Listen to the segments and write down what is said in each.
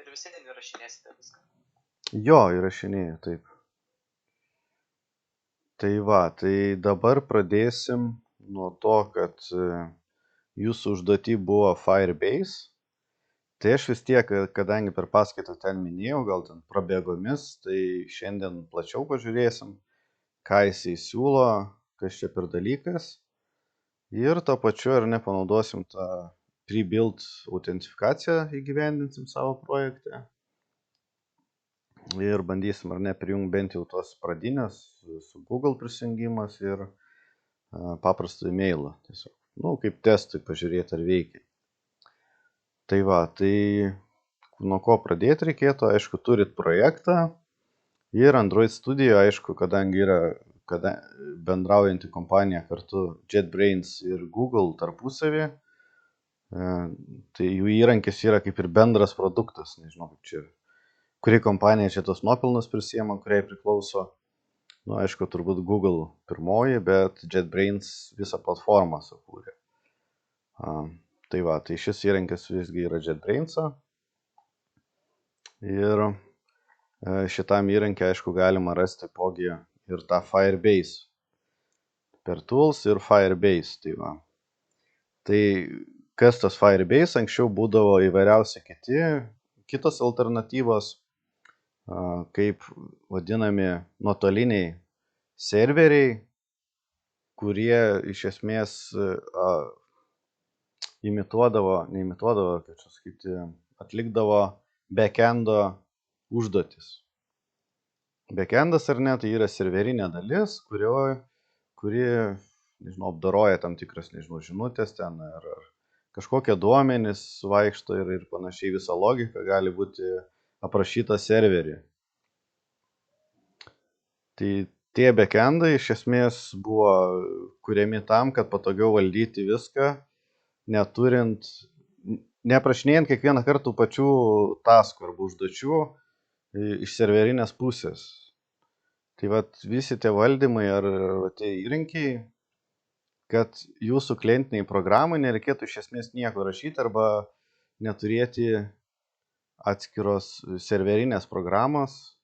ir visi ten įrašinėsite viską. Jo, įrašinėjau, taip. Tai va, tai dabar pradėsim nuo to, kad jūsų užduotį buvo Firebase. Tai aš vis tiek, kadangi per paskaitą ten minėjau, gal ten prabėgomis, tai šiandien plačiau pažiūrėsim, ką jisai siūlo, kas čia per dalykas. Ir to pačiu ar nepanaudosim tą pre-built autentifikaciją įgyvendinsim savo projekte. Ir bandysim ar ne prijungti bent jau tos pradinės su Google prisijungimas ir paprastu e-mailu. Tiesiog, kaip testui pažiūrėti ar veikia. Tai va, tai nuo ko pradėti reikėtų, aišku, turit projektą ir Android Studio, aišku, kadangi yra bendraujanti kompanija kartu JetBrains ir Google tarpusavį, tai jų įrankis yra kaip ir bendras produktas, nežinau kaip čia, kuri kompanija čia tos nuopelnus prisiema, kuriai priklauso. Aišku, turbūt Google pirmoji, bet JetBrains visą platformą sukūrė. Tai va, tai šis įrankis visgi yra JetBrainso. Ir šitam įrankį, aišku, galima rasti taipogi ir tą Firebase. Per Tools ir Firebase. Tai va. Tai kas tas Firebase? Anksčiau būdavo įvairiausi kitos alternatyvos, kaip vadinami nuotoliniai serveriai, kurie iš esmės atlikdavo backendo užduotis. Backendas ar ne, tai yra serverinė dalis, kuri, apdoroja tam tikras, žinutės ten ar kažkokie duomenys vaikšto ir panašiai, visa logika gali būti aprašyta serverį. Tai tie backendai iš esmės buvo kuriami tam, kad patogiau valdyti viską, neaprašinėjant kiekvieną kartą pačių taskų arba užduočių iš serverinės pusės. Tai vat visi tie valdymai ar tie įrankiai, kad jūsų klientiniai programai nereikėtų iš esmės nieko rašyti arba neturėti atskiros serverinės programos,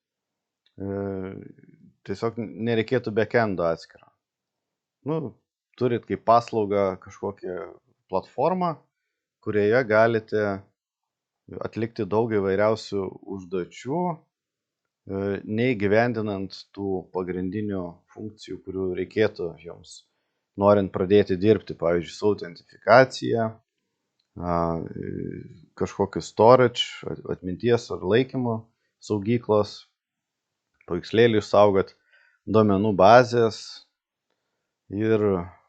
tiesiog nereikėtų backendo atskiro. Turit kaip paslaugą kažkokią platformą, kurioje galite atlikti daug įvairiausių užduočių, neįgyvendinant tų pagrindinių funkcijų, kurių reikėtų jums, norint pradėti dirbti, pavyzdžiui, su autentifikacija, kažkokiu storage, atminties ar laikymo saugyklos, paveikslėlį išsaugot, duomenų bazės ir,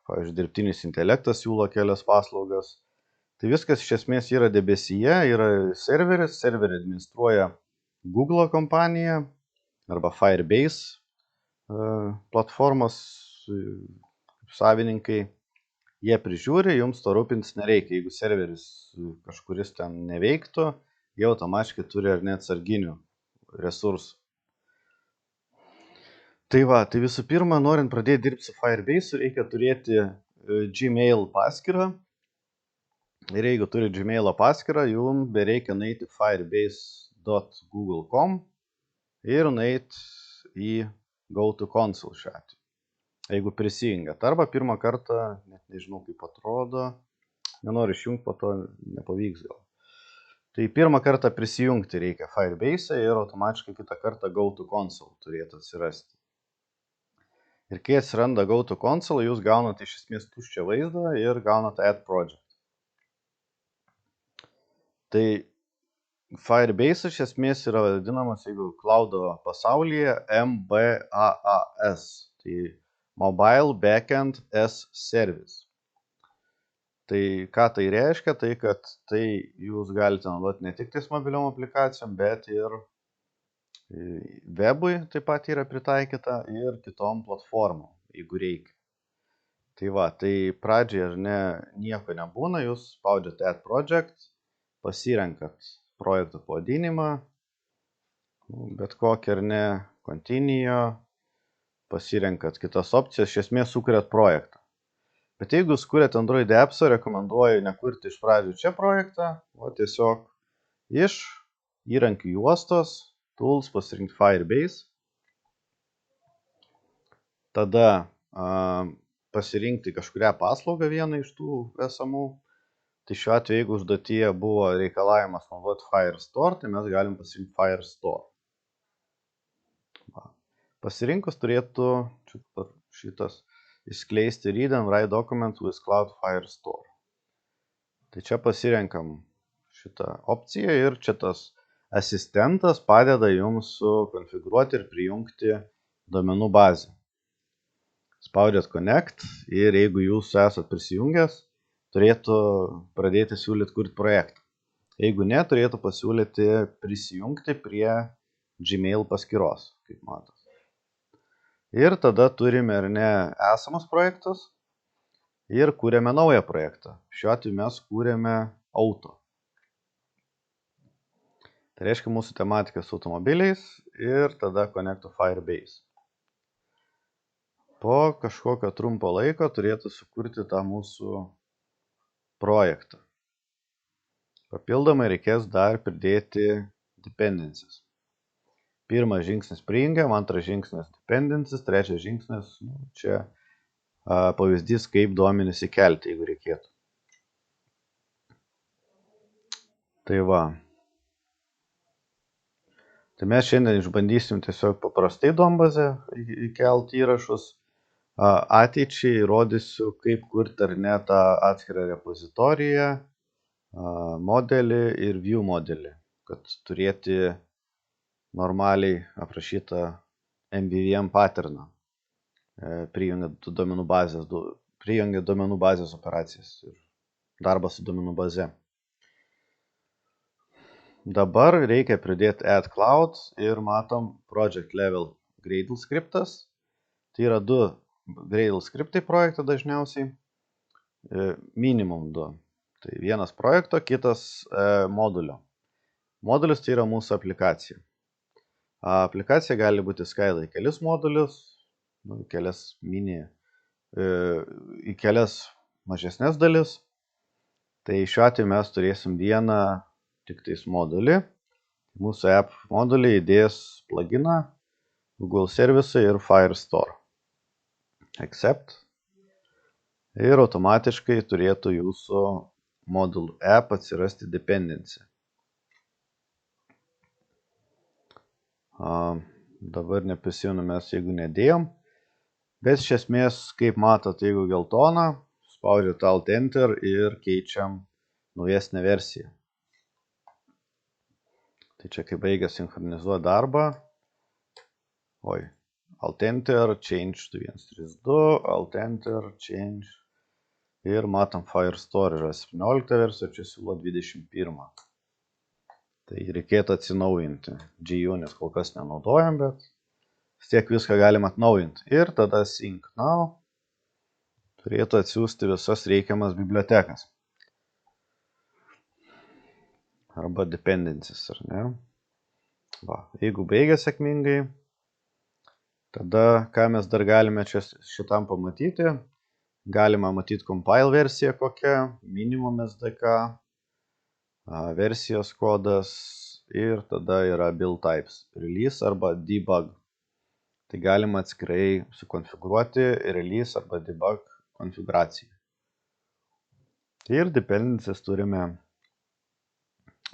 pavyzdžiui, dirbtinis intelektas siūlo kelias paslaugas. Tai viskas iš esmės yra debesyje, yra serveris, serverį administruoja Google kompanija arba Firebase platformos savininkai. Jie prižiūri, jums to rūpintis nereikia. Jeigu serveris kažkuris ten neveiktų, jie automatiškai turi ar net atsarginių resursų. Tai va, tai visų pirma, norint pradėti dirbti su Firebase, reikia turėti Gmail paskyrą. Ir jeigu turi Gmail paskyrą, jums bereikia nueiti firebase.google.com ir nueiti į GoToConsole šią atveju. Jeigu prisijungiat, arba pirmą kartą, net nežinau kaip atrodo, nenoriu išjungti, po to nepavyks gal. Tai pirmą kartą prisijungti reikia Firebase ir automatiškai kitą kartą GoToConsole turėtų atsirasti. Ir kai atsiranda GoToConsole, jūs gaunate iš esmės tuščią vaizdą ir gaunate Add Project. Tai Firebase iš esmės yra vadinamas, jeigu cloudo pasaulyje, MBAAS. Tai Mobile Backend as Service. Tai ką tai reiškia? Tai kad tai jūs galite naudoti ne tik tais mobiliom aplikacijom, bet ir webui taip pat yra pritaikyta ir kitom platformom, jeigu reikia. Tai va, tai pradžiai ar ne nieko nebūna, jūs spaudžiate Add Project, pasirenkat projekto pavadinimą, bet kokį ar ne, Continue, pasirenkat kitas opcijas, iš esmės sukuriat projektą. Bet jeigu jūs kuriat Android appsą, rekomenduoju nekurti iš pradžių čia projektą, o tiesiog iš įrankių juostos, tools, pasirinkti Firebase. Tada pasirinkti kažkurią paslaugą vieną iš tų esamų. Tai šiuo atveju, jeigu užduotyje buvo reikalavimas naudoti Firestore, tai mes galim pasirinkti Firestore. Pasirinkus turėtų šitas išskleisti Read and Write Documents with Cloud Firestore. Tai čia pasirenkam šitą opciją ir čia tas asistentas padeda jums sukonfigūruoti ir prijungti duomenų bazę. Spaudėt Connect ir jeigu jūs esat prisijungęs, turėtų pradėti siūlyti kurti projektą. Jeigu ne, turėtų pasiūlyti prisijungti prie Gmail paskyros, kaip matot. Ir tada turime ar ne esamus projektus ir kūrėme naują projektą. Šiuo atveju mes kūrėme auto. Tai reiškia mūsų tematika su automobiliais ir tada Connect to Firebase. Po kažkokio trumpo laiko turėtų sukurti tą mūsų projektą. Papildomai reikės dar pridėti dependencies. Pirmas žingsnis prijungiam, antras žingsnis dependencies, trečias žingsnis, čia pavyzdys, kaip duomenis įkelti, jeigu reikėtų. Tai va. Tai mes šiandien išbandysim tiesiog paprastai duombazę įkelti įrašus. Ateičiai rodysiu, kaip kurti ar ne tą atskirą repozitoriją, modelį ir view modelį, kad turėti normaliai aprašytą MVVM patterną, prijungiant duomenų bazės operacijas ir darbą su duomenų baze. Dabar reikia pridėti add cloud ir matom project level Gradle skriptas. Tai yra 2 Gradle skriptai projekto dažniausiai, minimum 2. Tai vienas projekto, kitas modulio. Modulis tai yra mūsų aplikacija. Aplikacija gali būti skaidoma į kelis modulius, į kelias mažesnės dalis. Tai šiuo atveju mes turėsim vieną tik tais modulį. Mūsų app modulį įdės pluginą, Google servisai ir Firestore. Accept. Ir automatiškai turėtų jūsų modul app atsirasti dependency. Dabar neprisimenu mes, jeigu nedėjom. Bet iš esmės, kaip matot, jeigu geltona, spaudžiat Alt Enter ir keičiam naujesnę versiją. Tai čia kai baigia sinchronizuoti darbą. Alt Enter, Change 2132, Alt Enter, Change. Ir matom Firestore yra 17 versija, čia siūlo 21. Tai reikėtų atsinaujinti. GUnit kol kas nenaudojam, bet vis tiek viską galim atnaujinti. Ir tada Sync Now turėtų atsiųsti visas reikiamas bibliotekas. Arba dependencies, ar ne? Va, jeigu baigia sėkmingai, tada ką mes dar galime čia šitam pamatyti? Galima matyti compile versiją kokią, minimum SDK, versijos kodas ir tada yra build types, release arba debug. Tai galima atskirai sukonfigūruoti release arba debug konfigūraciją. Ir dependencies turime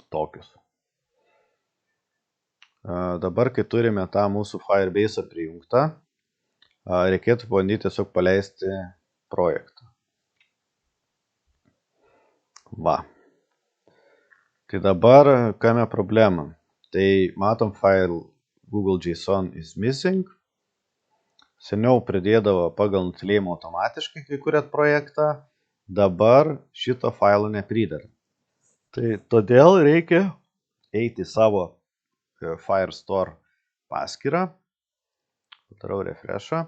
tokius. Dabar, kai turime tą mūsų Firebase prijungtą, reikėtų bandyti tiesiog paleisti projektą. Va. Tai dabar kame problema? Tai matom file Google JSON is missing. Seniau pridėdavo pagal nutylėjimą automatiškai, kai kuriat projektą. Dabar šito failo neprideda. Tai todėl reikia eiti į savo Firestore paskyrą. Darau refreshą.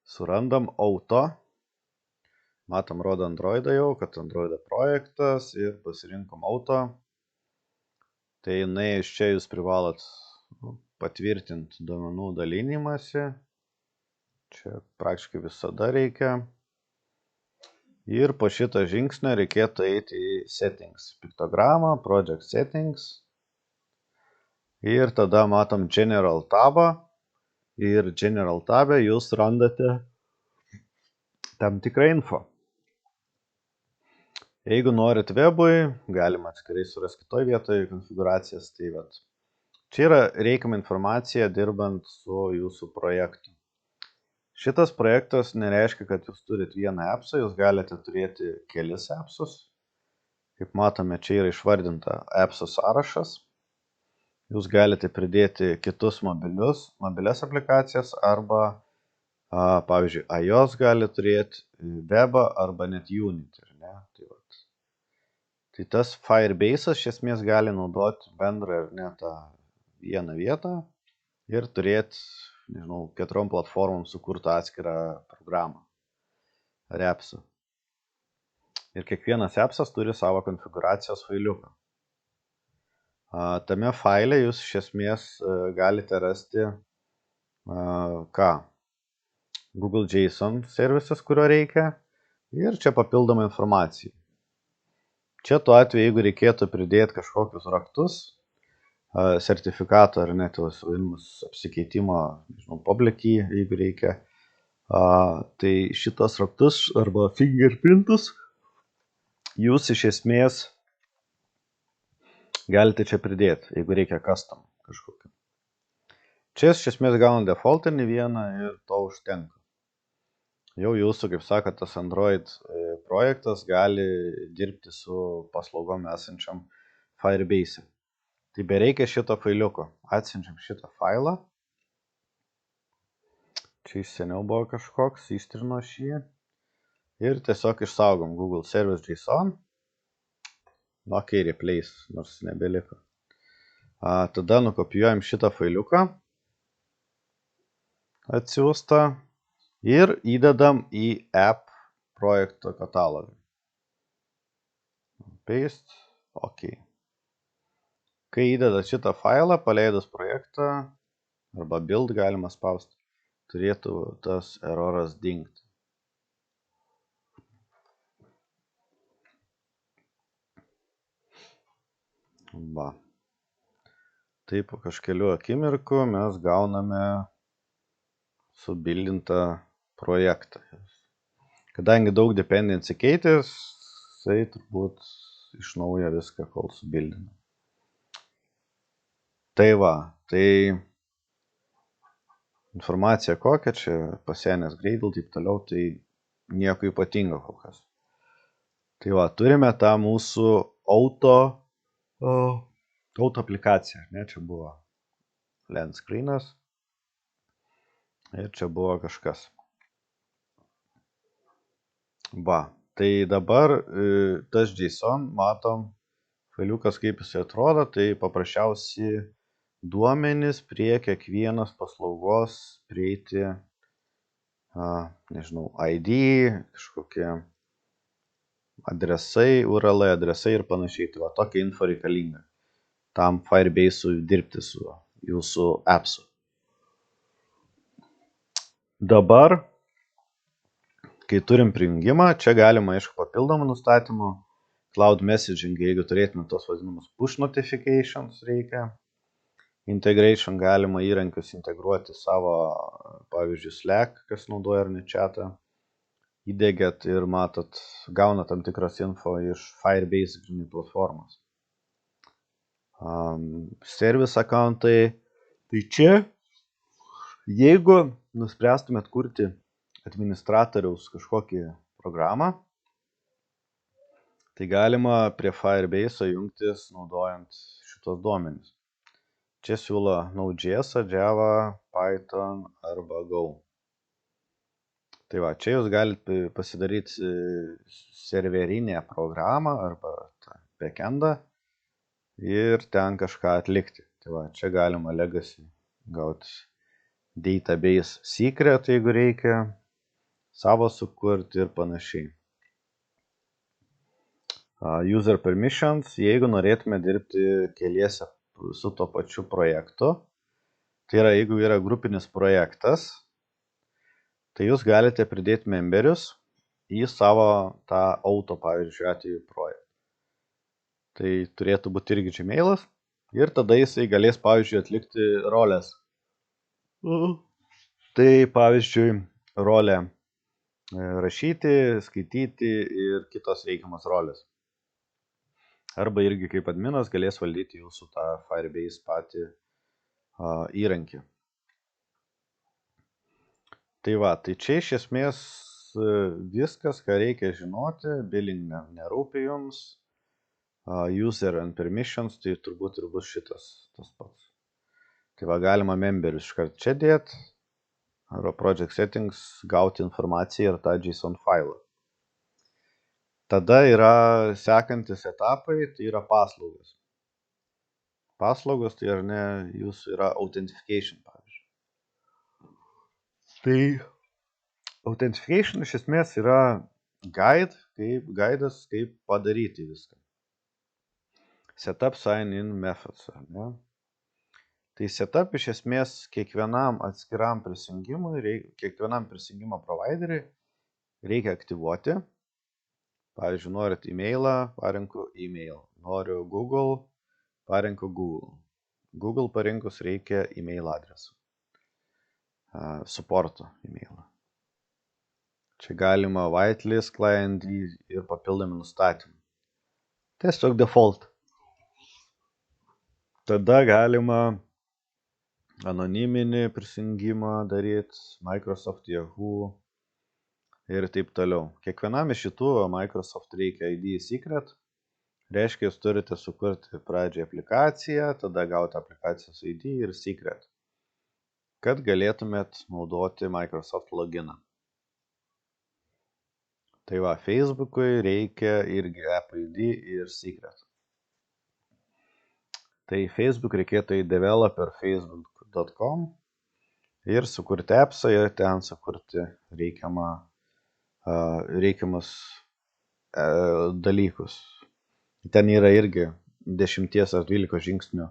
Surandam auto. Matom, rodo Androidą jau, kad Androido projektas ir pasirinkom auto. Tai iš čia jūs privalot patvirtinti duomenų dalinimąsi. Čia praktiškai visada reikia. Ir po šito žingsnio reikėtų eiti į settings, piktogramą, project settings. Ir tada matom general tabą. Ir general tabę jūs randate tam tikrą info. Jeigu norit webui, galima atskirai surasti kitoj vietoje konfiguracijas. Tai vat. Čia yra reikiama informacija dirbant su jūsų projektu. Šitas projektas nereiškia, kad jūs turit vieną appsą, jūs galite turėti kelis appsus. Kaip matome, čia yra išvardinta appsų sąrašas. Jūs galite pridėti kitus mobilias aplikacijas arba, pavyzdžiui, iOS gali turėti webą arba net Unity. Ne? Tai tas Firebase'as iš esmės gali naudoti bendrą ar ne tą vieną vietą ir turėti, nežinau, 4 platformom sukurtą atskirą programą ar appsą. Ir kiekvienas appsas turi savo konfiguracijos failiuką. Tame faile jūs iš esmės galite rasti Google JSON servisas, kurio reikia, ir čia papildoma informacija. Čia tuo atveju, jeigu reikėtų pridėti kažkokius raktus, sertifikato ar net apsikeitimo, nežinau, public key, jeigu reikia, tai šitos raktus arba fingerprintus jūs iš esmės galite čia pridėti, jeigu reikia custom kažkokį. Čia iš esmės gauna defaultinį vieną ir to užtenka. Jau jūsų, kaip sakot, tas Android projektas gali dirbti su paslaugom esančiam Firebase. Tai bereikia šito failiuko. Atsiunčiam šitą failą. Čia iš seniau buvo kažkoks, ištrino šį. Ir tiesiog išsaugom Google Service JSON. Ok, replace, nors nebeliko. Tada nukopijuojam šitą failiuką. Atsiųstą. Ir įdedam į app projekto katalogą. Paste, ok. Kai įdedat šitą failą, paleidus projektą, arba build galima spausti, turėtų tas eroras dingti. Va. Taip, po kažkelių akimirkų mes gauname subildintą projektą. Kadangi daug dependency keitės, tai turbūt iš naujo viską kol subildina. Tai va, tai informacija kokia, čia pasenęs Gradle, taip toliau, tai nieko ypatingo kol kas. Tai va, turime tą mūsų auto aplikaciją, ne, čia buvo land screenas ir čia buvo kažkas. Va, tai dabar tas JSON, matom, failiukas kaip jis atrodo, tai paprasčiausiai duomenys prie kiekvienos paslaugos prieiti, nežinau, ID, kažkokie adresai, URL adresai ir panašiai. Tai va, tokia info reikalinga tam Firebase'ui dirbti su jūsų appsu. Dabar, kai turim prijungimą, čia galima, aišku, papildomų nustatymų, cloud messaging, jeigu turėtume tos vadinamus push notifications reikia, integration galima įrankius integruoti savo, pavyzdžiui, Slack, kas naudoja ar ne chatą, įdėgiat ir matot, gauna tam tikros info iš Firebase platformos. Service accountai, tai čia, jeigu nuspręstumėt kurti administratoriaus kažkokį programą, tai galima prie Firebase jungtis naudojant šitos duomenis. Čia siūlo Node.js, Java, Python arba Go. Tai va, čia jūs galite pasidaryti serverinę programą arba backendą ir ten kažką atlikti. Tai va, čia galima legacy gauti database secret, jeigu reikia, savo sukurti ir panašiai. User permissions, jeigu norėtume dirbti keliese su to pačiu projektu, tai yra, jeigu yra grupinis projektas, tai jūs galite pridėti memberius į savo tą auto, pavyzdžiui, atveju projektą. Tai turėtų būti irgi Gmailas ir tada jisai galės, pavyzdžiui, atlikti rolės. Tai, pavyzdžiui, rolė rašyti, skaityti ir kitos reikiamas rolės. Arba irgi kaip adminas galės valdyti jūsų tą Firebase patį įrankį. Tai va, tai čia iš esmės viskas, ką reikia žinoti, billing nerūpi jums, user and permissions, tai turbūt ir bus šitas tas pats. Tai va, galima memberius iškart čia dėti, arba project settings gauti informaciją ir tą JSON failą. Tada yra sekantis etapai, tai yra paslaugos. Paslaugos tai ar ne, jūsų yra authentication, pavyzdžiui. Tai authentication iš esmės yra guidas, kaip padaryti viską. Setup sign in methods, ar ne? Tai setup iš esmės kiekvienam atskiram prisijungimui, kiekvienam prisijungimo provideriui reikia aktyvuoti. Pavyzdžiui, norit e-mailą, parenku e-mail. Noriu Google, parenku Google. Google parinkus reikia e-mail adresą. Supporto e-mailą. Čia galima whitelist, client ir papildomi nustatymai. Tiesiog default. Tada galima anoniminį prisijungimą daryti, Microsoft, Yahoo ir taip toliau. Kiekvienam iš šitų Microsoft reikia ID secret. Reiškia, jūs turite sukurti pradžią aplikaciją, tada gauti aplikacijos ID ir secret, kad galėtumėt naudoti Microsoft loginą. Tai va, Facebook'ui reikia irgi app ID ir secret. Tai Facebook reikėtų į developer.facebook.com ir sukurti appsą ir ten sukurti reikiamus dalykus. Ten yra irgi 10 ar 12 žingsnių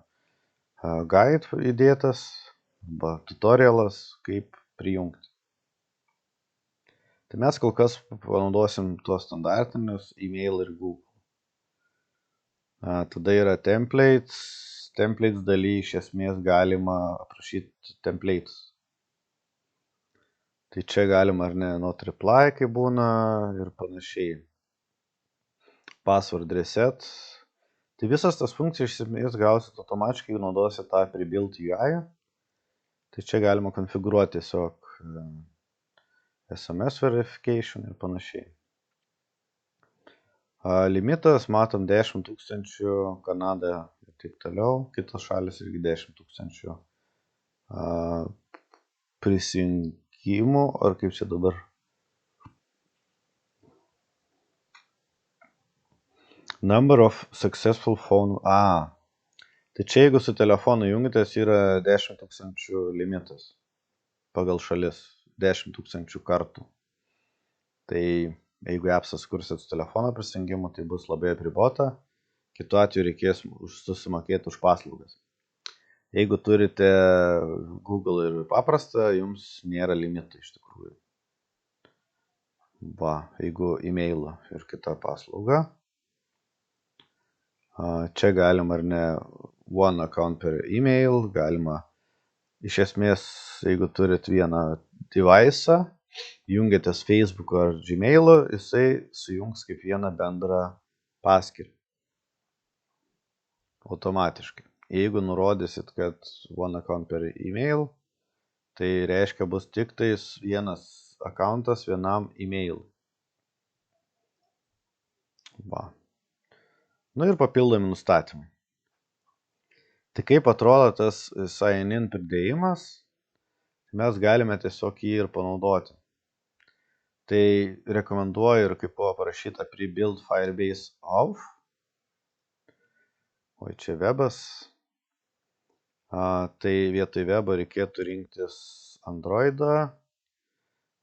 guide įdėtas, tutorialas, kaip prijungti. Tai mes kol kas panaudosim tuos standartinius e-mail ir Google. Tada yra templates. Templates daly iš esmės galima aprašyti templates. Tai čia galima ar ne not reply, kaip būna ir panašiai. Password reset. Tai visas tas funkcijas iš esmės gausit automatiškai, naudosit tą pre-built UI. Tai čia galima konfigūruoti tiesiog SMS verification ir panašiai. Limitas, matom 10 000, Kanada ir taip toliau, kitos šalis irgi 10 000 prisijungimų, ar kaip čia dabar. Number of successful phone. Tai čia jeigu su telefonu jungitės yra 10 000 limitas pagal šalis, 10 000 kartų. Tai jeigu appsas kursit su telefono prisijungimu, tai bus labai apribota. Kitu atveju reikės susimokėti už paslaugas. Jeigu turite Google ir paprastą, jums nėra limitų iš tikrųjų. Va, jeigu e-mailą ir kitą paslaugą. Čia galima ar ne one account per e-mail, galima iš esmės, jeigu turit vieną device'ą, jungiatės Facebook ar Gmail'u, jisai sujungs kaip vieną bendrą paskyrį. Automatiškai. Jeigu nurodysit, kad one account per e-mail, tai reiškia bus tik tais vienas accountas vienam e-mail. Va. Nu ir papildomi nustatymai. Tai kaip atrodo tas sign-in pridėjimas, mes galime tiesiog jį ir panaudoti. Tai rekomenduoju ir kaip buvo parašyta pre-build Firebase off. O čia webas. Tai vietoj webo reikėtų rinktis Androidą.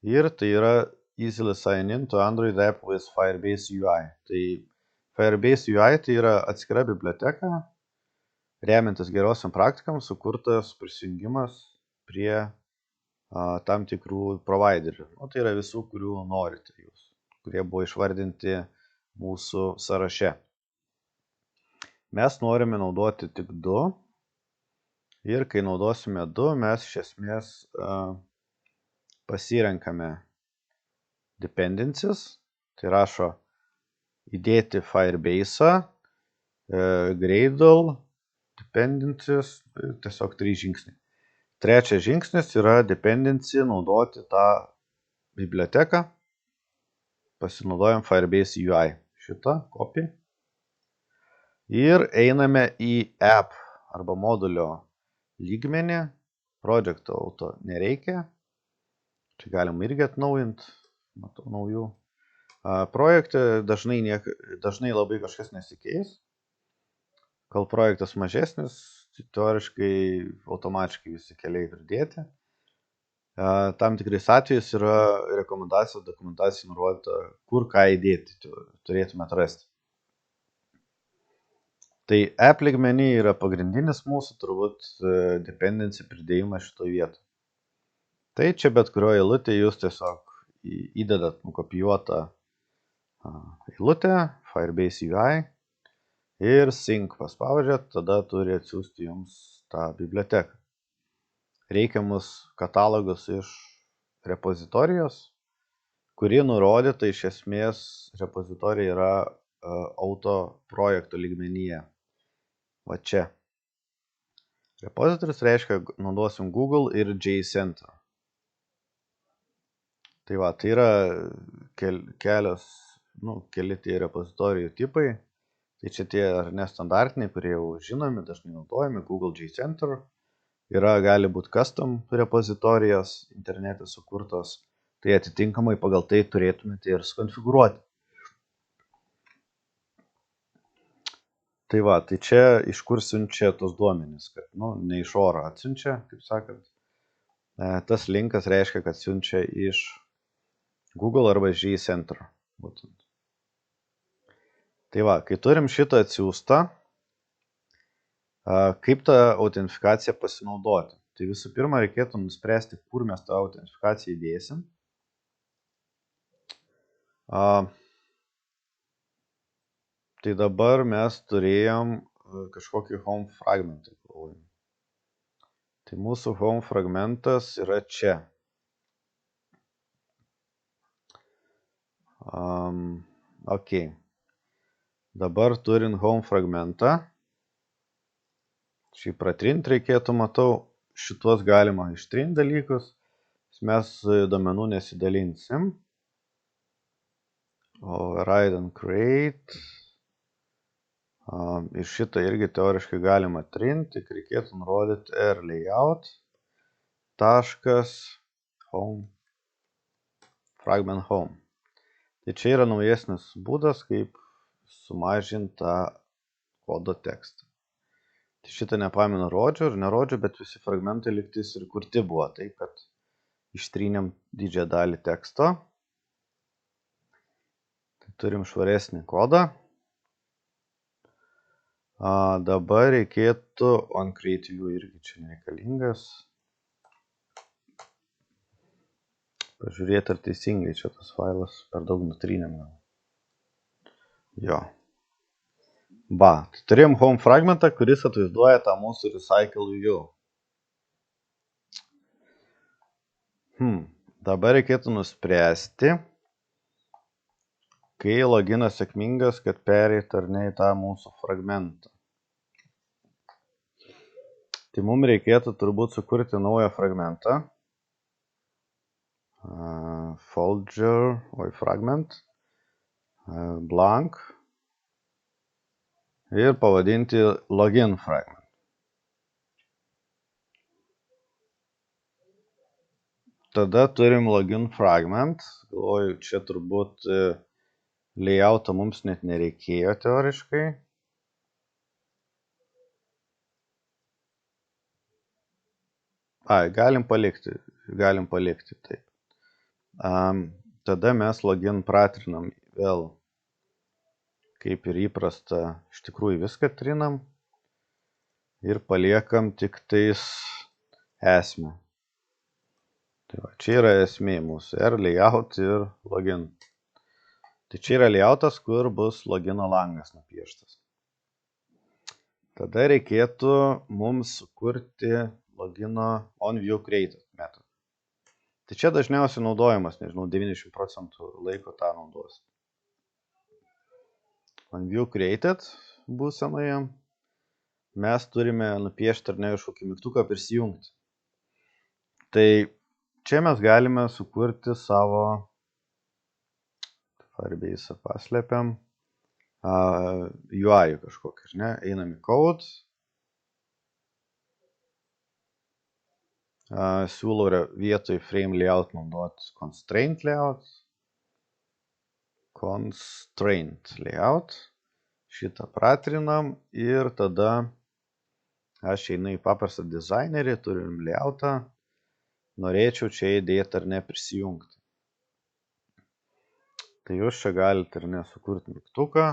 Ir tai yra easily sign in to Android app with Firebase UI. Tai Firebase UI tai yra atskira biblioteka, remiantis gerosiam praktikam sukurtas prisijungimas prie tam tikrų providerių. O tai yra visų, kurių norite jūs. kurie buvo išvardinti mūsų sąraše. Mes norime naudoti tik 2 ir kai naudosime 2, mes iš esmės pasirenkame dependencies, tai rašo įdėti Firebase'ą, Gradle, dependencies, tiesiog 3 žingsniai. Trečias žingsnis yra dependency naudoti tą biblioteką, pasinaudojam Firebase UI. Šitą copy. Ir einame į app arba modulio lygmenį. Project auto nereikia. Čia galim irgi atnaujinti. Matau naujų. Projekte dažnai labai kažkas nesikeis. Kol projektas mažesnis, teoriškai automatiškai visi keliai pridėti. Tam tikrais atvejais yra rekomendacijos dokumentacija nurodyta, kur ką įdėti, turėtume atrasti. Tai app lygmenį yra pagrindinis mūsų turbūt dependency pridėjimas šitoje vietoje. Tai čia bet kurioje eilutėje jūs tiesiog įdedat nukopijuotą eilutę, Firebase UI ir sync paspaudžiat, tada turi atsiųsti jums tą biblioteką. Reikiamus katalogus iš repozitorijos, kuri nurodyta iš esmės repozitorija yra auto projekto lygmenyje. Va čia. Repozitorius reiškia, naudosim Google ir JCenter. Tai va, tai yra keli tie repozitorijų tipai. Tai čia tie ar nestandartiniai, kurie jau žinomi, dažnai naudojami, Google JCenter. Gali būti custom repozitorijos internete sukurtos, tai atitinkamai pagal tai turėtumėte ir sukonfigūruoti. Tai va, tai čia iš kur siunčia tos duomenys, kad ne iš oro atsiunčia, kaip sakant. Tas linkas reiškia, kad siunčia iš Google arba JCenter. Būtent. Tai va, kai turim šitą atsiųstą, kaip tą autentifikaciją pasinaudoti? Tai visų pirma, reikėtų nuspręsti, kur mes tą autentifikaciją įdėsim. Tai dabar mes turėjom kažkokį home fragmentą. Tai mūsų home fragmentas yra čia. Ok. Dabar turint home fragmentą, šį pratrint reikėtų, matau, šituos galima ištrinti dalykus, mes domenų nesidalinsim. Override and create. Ir šitą irgi teoriškai galima trinti, tik reikėtų nurodyti rlayout taškas home fragment home. Tai čia yra naujesnis būdas, kaip sumažinti tą kodo tekstą. Tai šitą nepamenu rodžiu ir nerodžiu, bet visi fragmentai lygtis ir kurti buvo, taip kad ištrynėm didžiąją dalį teksto. Tai turim švaresnį kodą. Dabar reikėtų onCreate view irgi čia nereikalingas. Pažiūrėti, ar teisingai čia tas failas per daug nutrynėm. Jo. Tai turėjom home fragmentą, kuris atvaizduoja tą mūsų recycle view. Dabar reikėtų nuspręsti, kai loginas sėkmingas, kad pereit ar ne į tą mūsų fragmentą. Tai mums reikėtų turbūt sukurti naują fragmentą. Fragment, blank ir pavadinti login fragment. Tada turim login fragment. Galvoju, čia turbūt layouto mums net nereikėjo teoriškai. Galim palikti taip. Tada mes login pratrinam vėl, kaip ir įprasta, iš tikrųjų viską trinam ir paliekam tik tais esmę. Tai va, čia yra esmė mūsų, layout ir login. Tai čia yra layoutas, kur bus logino langas nupieštas. Tada reikėtų mums sukurti logino onViewCreated metodą. Tai čia dažniausiai naudojamas, nežinau, 90% laiko tą naudos. OnViewCreated būsenoje mes turime nupiešti ar ne kažkokį mygtuką prisijungti. Tai čia mes galime sukurti savo Firebase'ą paslėpiam UI kažkokį, ne? Einam į code. Siūlau vietoj frame layout naudoti constraint layout. Šitą pratrinam ir tada aš einu į paprastą dizainerį, turim layoutą. Norėčiau čia įdėti ar ne prisijungti. Tai jūs čia galite ar ne sukurti mygtuką.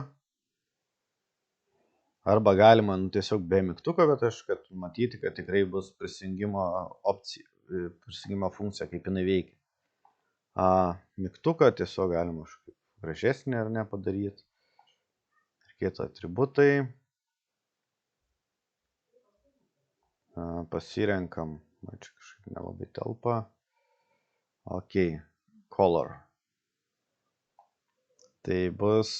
Arba galima tiesiog be mygtuko, bet kad matyti, kad tikrai bus prisijungimo opcija, prisijungimo funkcija, kaip jinai veikia. Mygtuką tiesiog galima kažkaip gražesnį ar ne padaryti. Reikėtų atributai. Pasirenkam, čia kažkaip nelabai telpa. Ok, color. Tai bus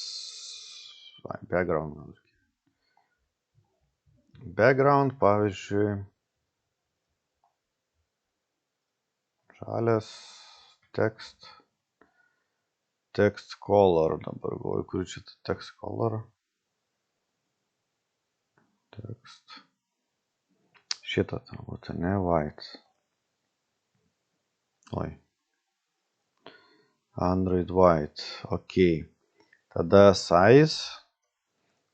background. Background, pavyzdžiui, žalias, text color, dabar galvoju, kur čia text color, text, šitą turbūt, ne, white, Android white, ok, tada size.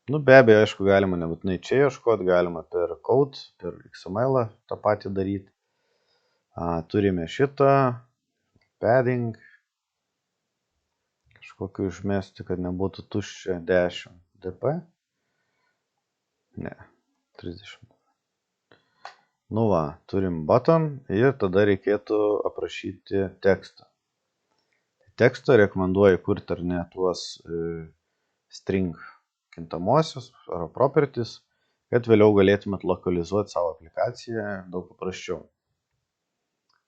Be abejo, aišku, galima nebūtinai čia ieškoti, galima per code, per XML tą patį daryti. Turime šitą, padding, kažkokiu išmesti, kad nebūtų tuščia 10 dp. Ne, 30. Turim button ir tada reikėtų aprašyti tekstą. Tekstą rekomenduoju kurti ar ne tuos string kintamosius ar properties, kad vėliau galėtumėt lokalizuoti savo aplikaciją daug paprasčiau.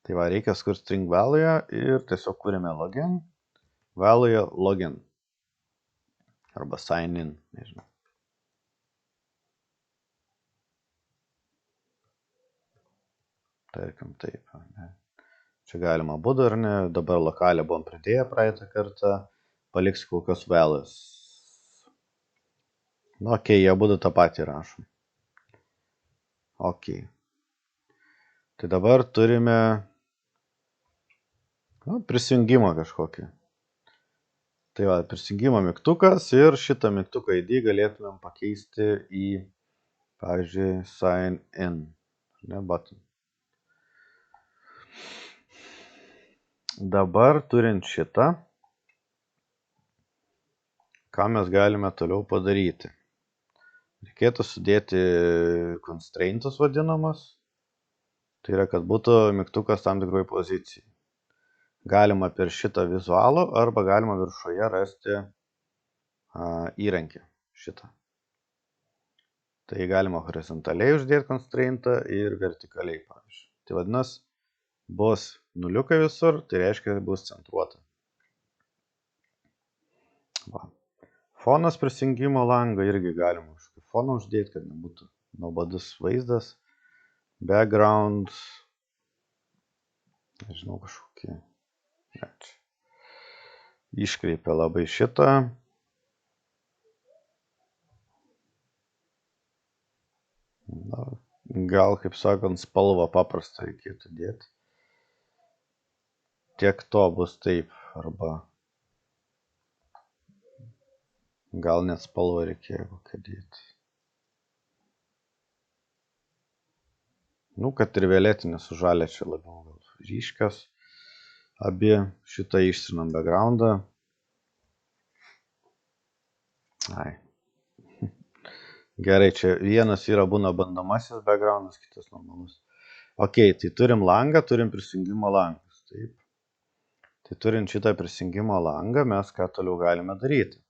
Tai reikia sukurti string value ir tiesiog kūrėme login, value login arba sign in, nežinau. Tarkim taip, ne. Čia galima būdų ar ne, dabar lokalią buvom pridėję praeitą kartą, paliksiu kokios values. Ok, jie būtų tą patį rašom. Ok. Tai dabar turime prisijungimą kažkokį. Tai prisijungimo mygtukas ir šitą mygtuką ID galėtumėm pakeisti į, pavyzdžiui, sign in, ne, button. Dabar turint šitą, ką mes galime toliau padaryti. Reikėtų sudėti constraintus vadinamas. Tai yra, kad būtų mygtukas tam tikroj pozicijai. Galima per šitą vizualų arba galima viršuje rasti įrankį šitą. Tai galima horizontaliai uždėti constraintą ir vertikaliai, pavyzdžiui. Tai vadinasi, bus nuliukai visur, tai reiškia, bus centruota. Fonas prisijungimo langą irgi galima foną uždėti, kad nebūtų nuobodus vaizdas. Background, nežinau, kažkokį. Iškreipia labai šitą. Gal, kaip sakant, spalvą paprastą reikėtų dėti. Tiek to bus taip, arba gal net spalvą reikėjo kokią dėti. Kad ir violetinė su žalia čia labiau ryškios. Abi šitą išsinam backgroundą. Gerai, čia vienas yra būna bandomasis backgroundas, kitas normalus. Ok, tai turim langą, turim prisijungimo langas. Taip. Tai turint šitą prisijungimo langą, mes ką toliau galime daryti.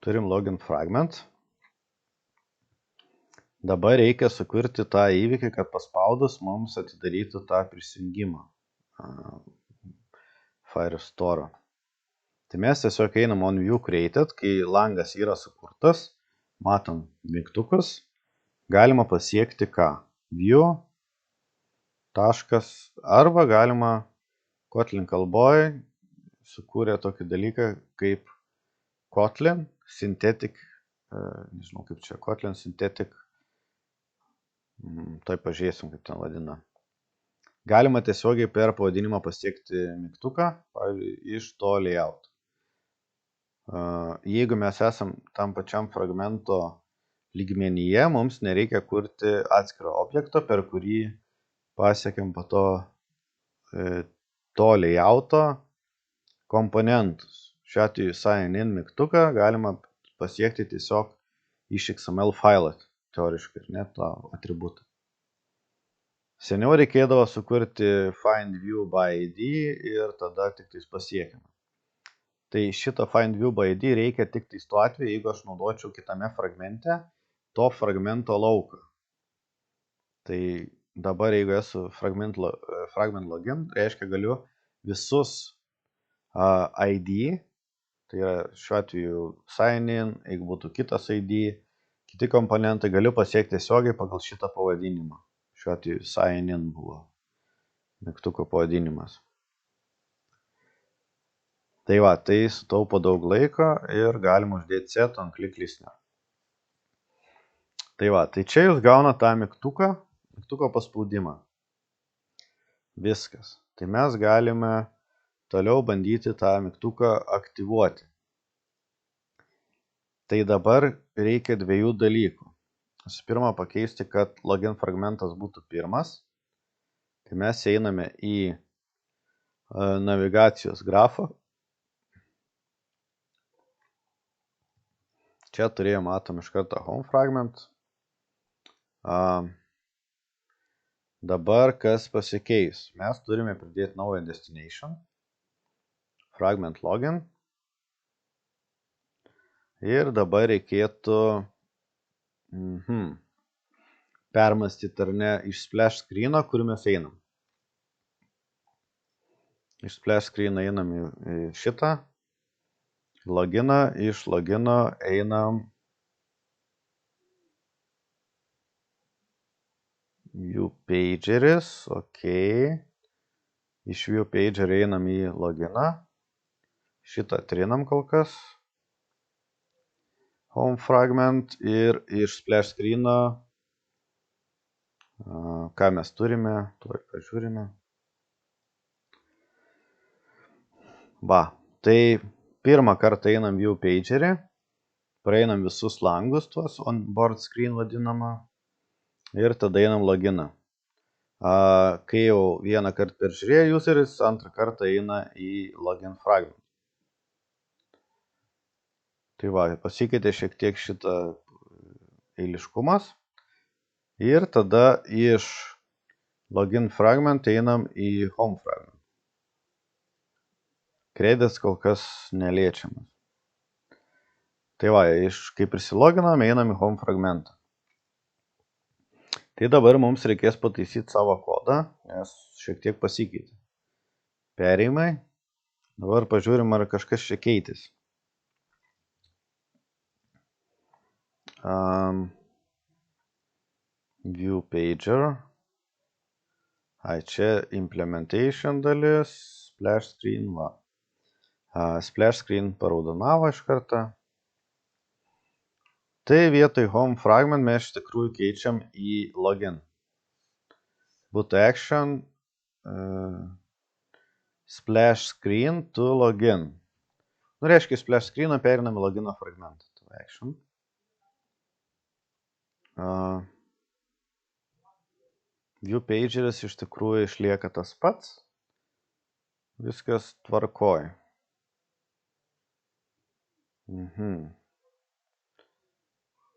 Turim login fragment. Dabar reikia sukurti tą įvykį, kad paspaudus mums atidarytų tą prisijungimą Firestore. Tai mes tiesiog einam on view created, kai langas yra sukurtas, matom mygtukus, galima pasiekti ką? View, taškas, arba galima Kotlin kalboje sukūrė tokį dalyką kaip Kotlin synthetic, nežinau kaip čia, Kotlin synthetic, tai pažiūrėsim, kaip ten vadina. Galima tiesiogiai per pavadinimą pasiekti mygtuką, pavyzdžiui, iš to layout. Jeigu mes esam tam pačiam fragmento lygmenyje, mums nereikia kurti atskiro objekto, per kurį pasiekiam po to layouto komponentus. Šiuo atveju sign in mygtuką galima pasiekti tiesiog iš XML failą, teoriškai, ir net to atributą. Seniau reikėdavo sukurti find view by ID ir tada tik tais pasiekiama. Tai šito find view by ID reikia tik tais tuo atveju, jeigu aš naudočiau kitame fragmente to fragmento lauką. Tai dabar, jeigu esu fragment login, reiškia galiu visus ID, tai yra šiuo atveju sign in, jeigu būtų kitas ID, kiti komponentai, galiu pasiekti tiesiogiai pagal šitą pavadinimą. Šiuo atveju sign in buvo mygtuko pavadinimas. Tai va, tai sutaupo daug laiko ir galima uždėti set on click listener. Tai va, tai čia jūs gaunate tą mygtuko paspaudimą. Viskas. Tai mes galime toliau bandyti tą mygtuką aktyvuoti. Tai dabar reikia dviejų dalykų. Visų pirma, pakeisti, kad login fragmentas būtų pirmas. Tai mes einame į navigacijos grafą. Čia matom iš karto home fragment. Dabar kas pasikeis? Mes turime pridėti naują destination. Fragment login. Ir dabar reikėtų permastyti ar ne iš splash screen'o, kur mes einam. Iš splash screen'o einam į šitą loginą, iš logino einam view pageris, ok. Iš view pagerio einam į loginą. Šitą trinam kol kas. Home fragment ir iš splash screen'o ką mes turime, tuoj pažiūrime. Va, tai pirmą kartą einam view pagerį, praeinam visus langus tuos onboard screen vadinamą ir tada einam loginą. Kai jau vieną kartą peržiūrėjo useris, antrą kartą eina į login fragment. Tai va, pasikeitė šiek tiek šitą eiliškumas. Ir tada iš login fragment einam į home fragment. Credits kol kas neliečiamas. Tai va, kai prisiloginam, einam į home fragmentą. Tai dabar mums reikės pataisyti savo kodą, nes šiek tiek pasikeitė. Perėjimai. Dabar pažiūrim, ar kažkas čia keitėsi. View pager. Čia implementation dalis, splash screen, va. Splash screen paraudonavo iš karto. Tai vietoj home fragment mes iš tikrųjų keičiam į login. Būtų action, splash screen to login. Reiškia, splash screen'ą perinam į logino fragmentą. To action. View pageris iš tikrųjų išlieka tas pats. Viskas tvarkoj.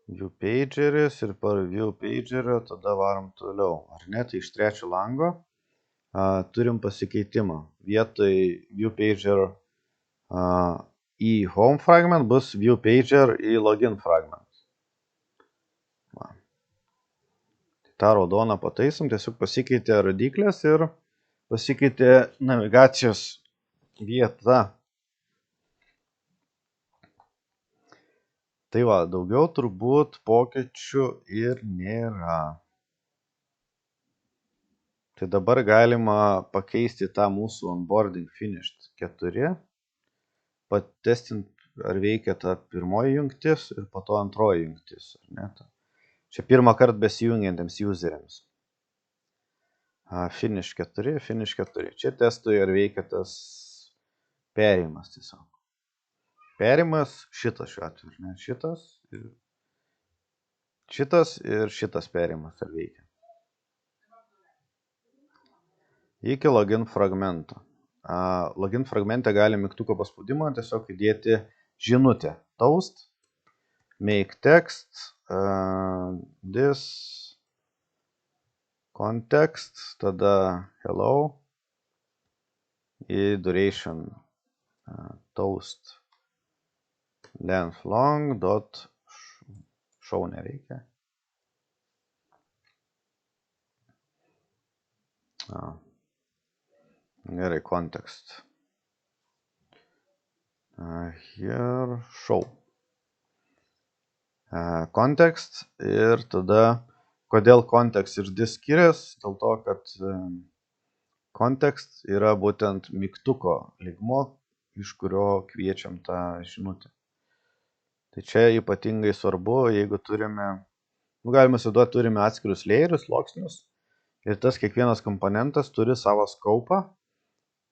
View pageris ir per view pagerio tada varom toliau. Ar ne, tai iš trečio lango turim pasikeitimą. Vietoj viewpager į home fragment bus viewpager į login fragment. Va. Ta raudoną pataisom, tiesiog pasikeitė rodiklės ir pasikeitė navigacijos vieta. Tai va, daugiau turbūt pokyčių ir nėra. Tai dabar galima pakeisti tą mūsų onboarding finished 4, patestinti, ar veikia ta pirmoji jungtis ir po to antroji jungtis. Ar ne? Čia pirmą kartą besijungiantiems useriams. Finish 4, finish 4. Čia testui, ar veikia tas perėjimas tiesiog. Perėjimas šitas šiuo atveju, ne? Šitas ir šitas perėjimas, ar veikia. Iki login fragmento. Login fragmente gali mygtuko paspaudimą tiesiog įdėti žinutę. Toast, make text, this, context, tada hello, į duration, toast, length long, dot, show nereikia. Gerai, context. Here, show. Context ir tada, kodėl context ir this skiriasi, dėl to, kad context yra būtent mygtuko lygmuo, iš kurio kviečiam tą žinutę. Tai čia ypatingai svarbu, jeigu turime, galima įsivaizduoti, turime atskirius layerius, sluoksnius, ir tas kiekvienas komponentas turi savo scope'ą,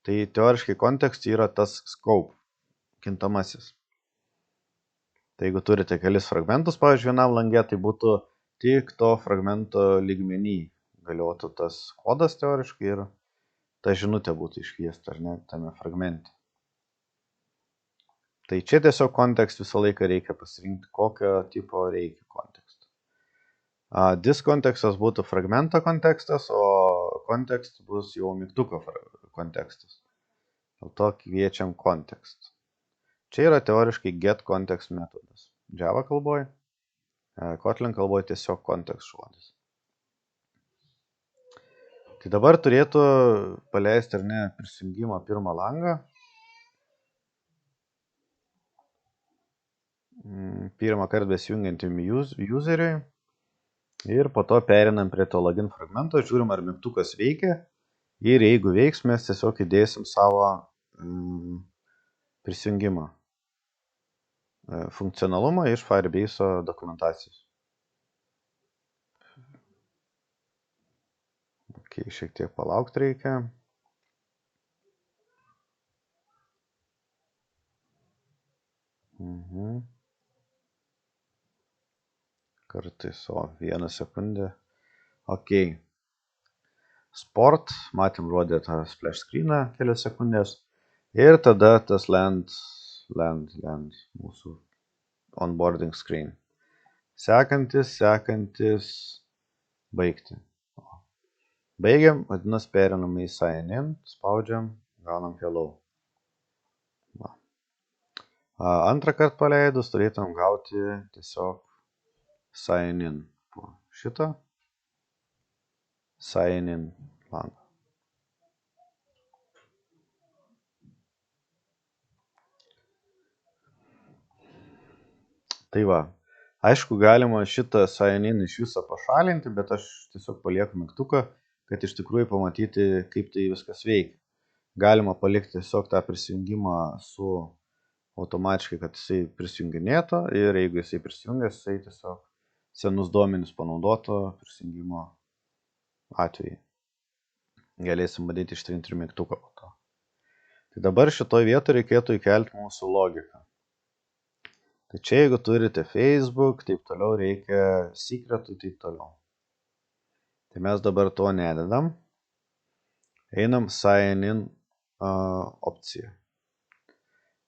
tai teoriškai context yra tas scope, kintamasis. Tai jeigu turite kelis fragmentus, pavyzdžiui, vienam lange, tai būtų tik to fragmento lygmenį galiotų tas kodas teoriškai ir ta žinutė būtų iškviesta, ar ne, tame fragmente. Tai čia tiesiog kontekst visą laiką reikia pasirinkti, kokio tipo reikia konteksto. This kontekstas būtų fragmento kontekstas, o kontekst bus jau mygtuko kontekstas. Dėl to kviečiam kontekst. Čia yra teoriškai get context metodas. Java kalboje, Kotlin kalboje tiesiog kontekst žodis. Tai dabar turėtų paleisti, ar ne, prisijungimo pirmą langą. Pirmą kartą besijungiantiem useriui. Ir po to perinam prie to login fragmento, žiūrim, ar mygtukas veikia. Ir jeigu veiks, mes tiesiog įdėsim savo prisijungimą. Funkcionalumą iš Firebase dokumentacijos. Okay, šiek tiek palaukti reikia. Kartais, vieną sekundę. Ok. Sport, matėm rodė tą splash screeną kelias sekundės. Ir tada tas land, mūsų onboarding screen. Sekantis, baigti. Baigiam, vadinasi, perinam į sign in, spaudžiam, gaunam hello. Antrą kartą paleidus turėtum gauti tiesiog sign in. Po šitą sign in langą. Tai va, aišku, galima šitą sign in iš viso pašalinti, bet aš tiesiog palieku mygtuką, kad iš tikrųjų pamatyti, kaip tai viskas veikia. Galima palikti tiesiog tą prisijungimą su automatiškai, kad jisai prisijunginėtų ir jeigu jisai prisijungęs, jisai tiesiog senus duomenis panaudoto prisijungimo atveju. Galėsim bandyti ištrinti ir mygtuką po to. Tai dabar šitoje vietoje reikėtų įkelti mūsų logiką. Tai čia jeigu turite Facebook, taip toliau reikia secretų, taip toliau. Tai mes dabar to nededam. Einam sign in opciją.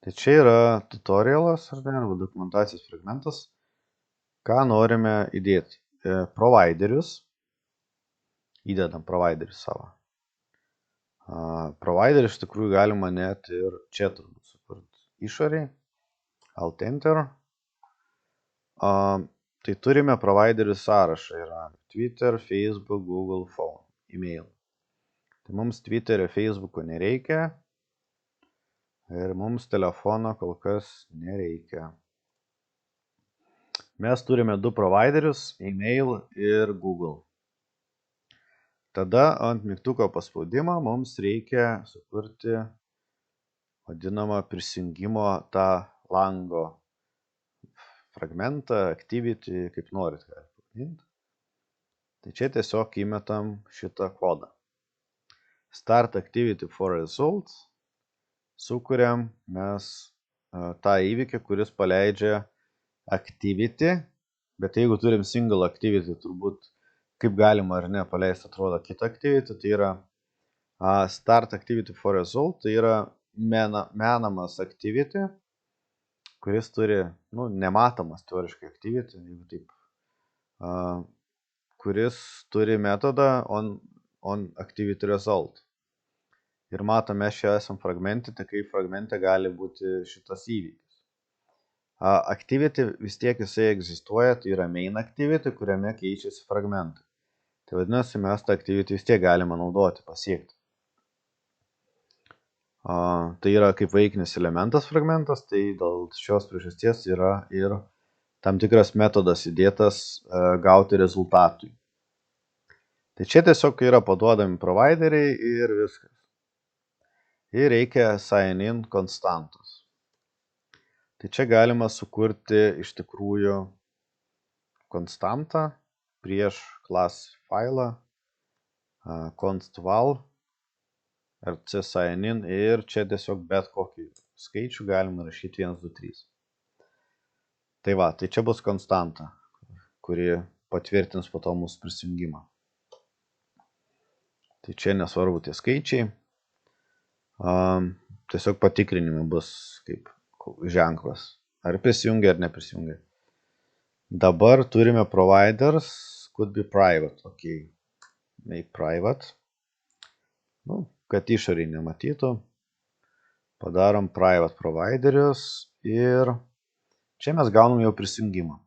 Tai čia yra tutorialas, arba dokumentacijos fragmentas, ką norime įdėti. Providerius, įdedam providerius savo. Providerį iš tikrųjų galima net ir čia turbūt sukurti išoriai. Alt Enter. Tai turime providerių sąrašą. Yra Twitter, Facebook, Google, Phone, email. Tai mums Twitterio, Facebook'o nereikia. Ir mums telefono kol kas nereikia. Mes turime du providerius, email ir Google. Tada ant mygtuko paspaudimo mums reikia sukurti vadinamą prisijungimo tą lango fragmentą, activity, kaip norit galite pavadinti. Tai čia tiesiog įmetam šitą kodą. Start activity for results. Sukuriam mes tą įvykį, kuris paleidžia activity, bet jeigu turim single activity, turbūt kaip galima ar ne paleisti atrodo kitą activity, tai yra start activity for result, tai yra menamas activity, kuris turi, nematomas teoriškai activity, jeigu taip, kuris turi metodą on activity result. Ir matome, mes čia esam fragmente, tai kaip fragmente gali būti šitas įvykis. Activity vis tiek jisai egzistuoja, tai yra main activity, kuriame keičiasi fragmentai. Tai vadinasi, mes tą activity vis tiek galime naudoti, pasiekti. Tai yra kaip vaikinis elementas fragmentas, tai dėl šios priežasties yra ir tam tikras metodas įdėtas gauti rezultatui. Tai čia tiesiog yra paduodami provideriai ir viskas. Ir reikia sign in konstantos. Tai čia galima sukurti iš tikrųjų konstantą prieš class failą, const_val, rc sign in ir čia tiesiog bet kokį skaičių galima rašyti 1, 2, 3. Tai va, tai čia bus konstanta, kuri patvirtins po to mūsų prisijungimą. Tai čia nesvarbu tie skaičiai. Tiesiog patikrinimai bus kaip ženklas. Ar prisijungia, ar neprisijungia. Dabar turime providers, could be private. Ok, make private. Kad išoriai nematytų. Padarom private providerius ir čia mes gaunam jau prisijungimą.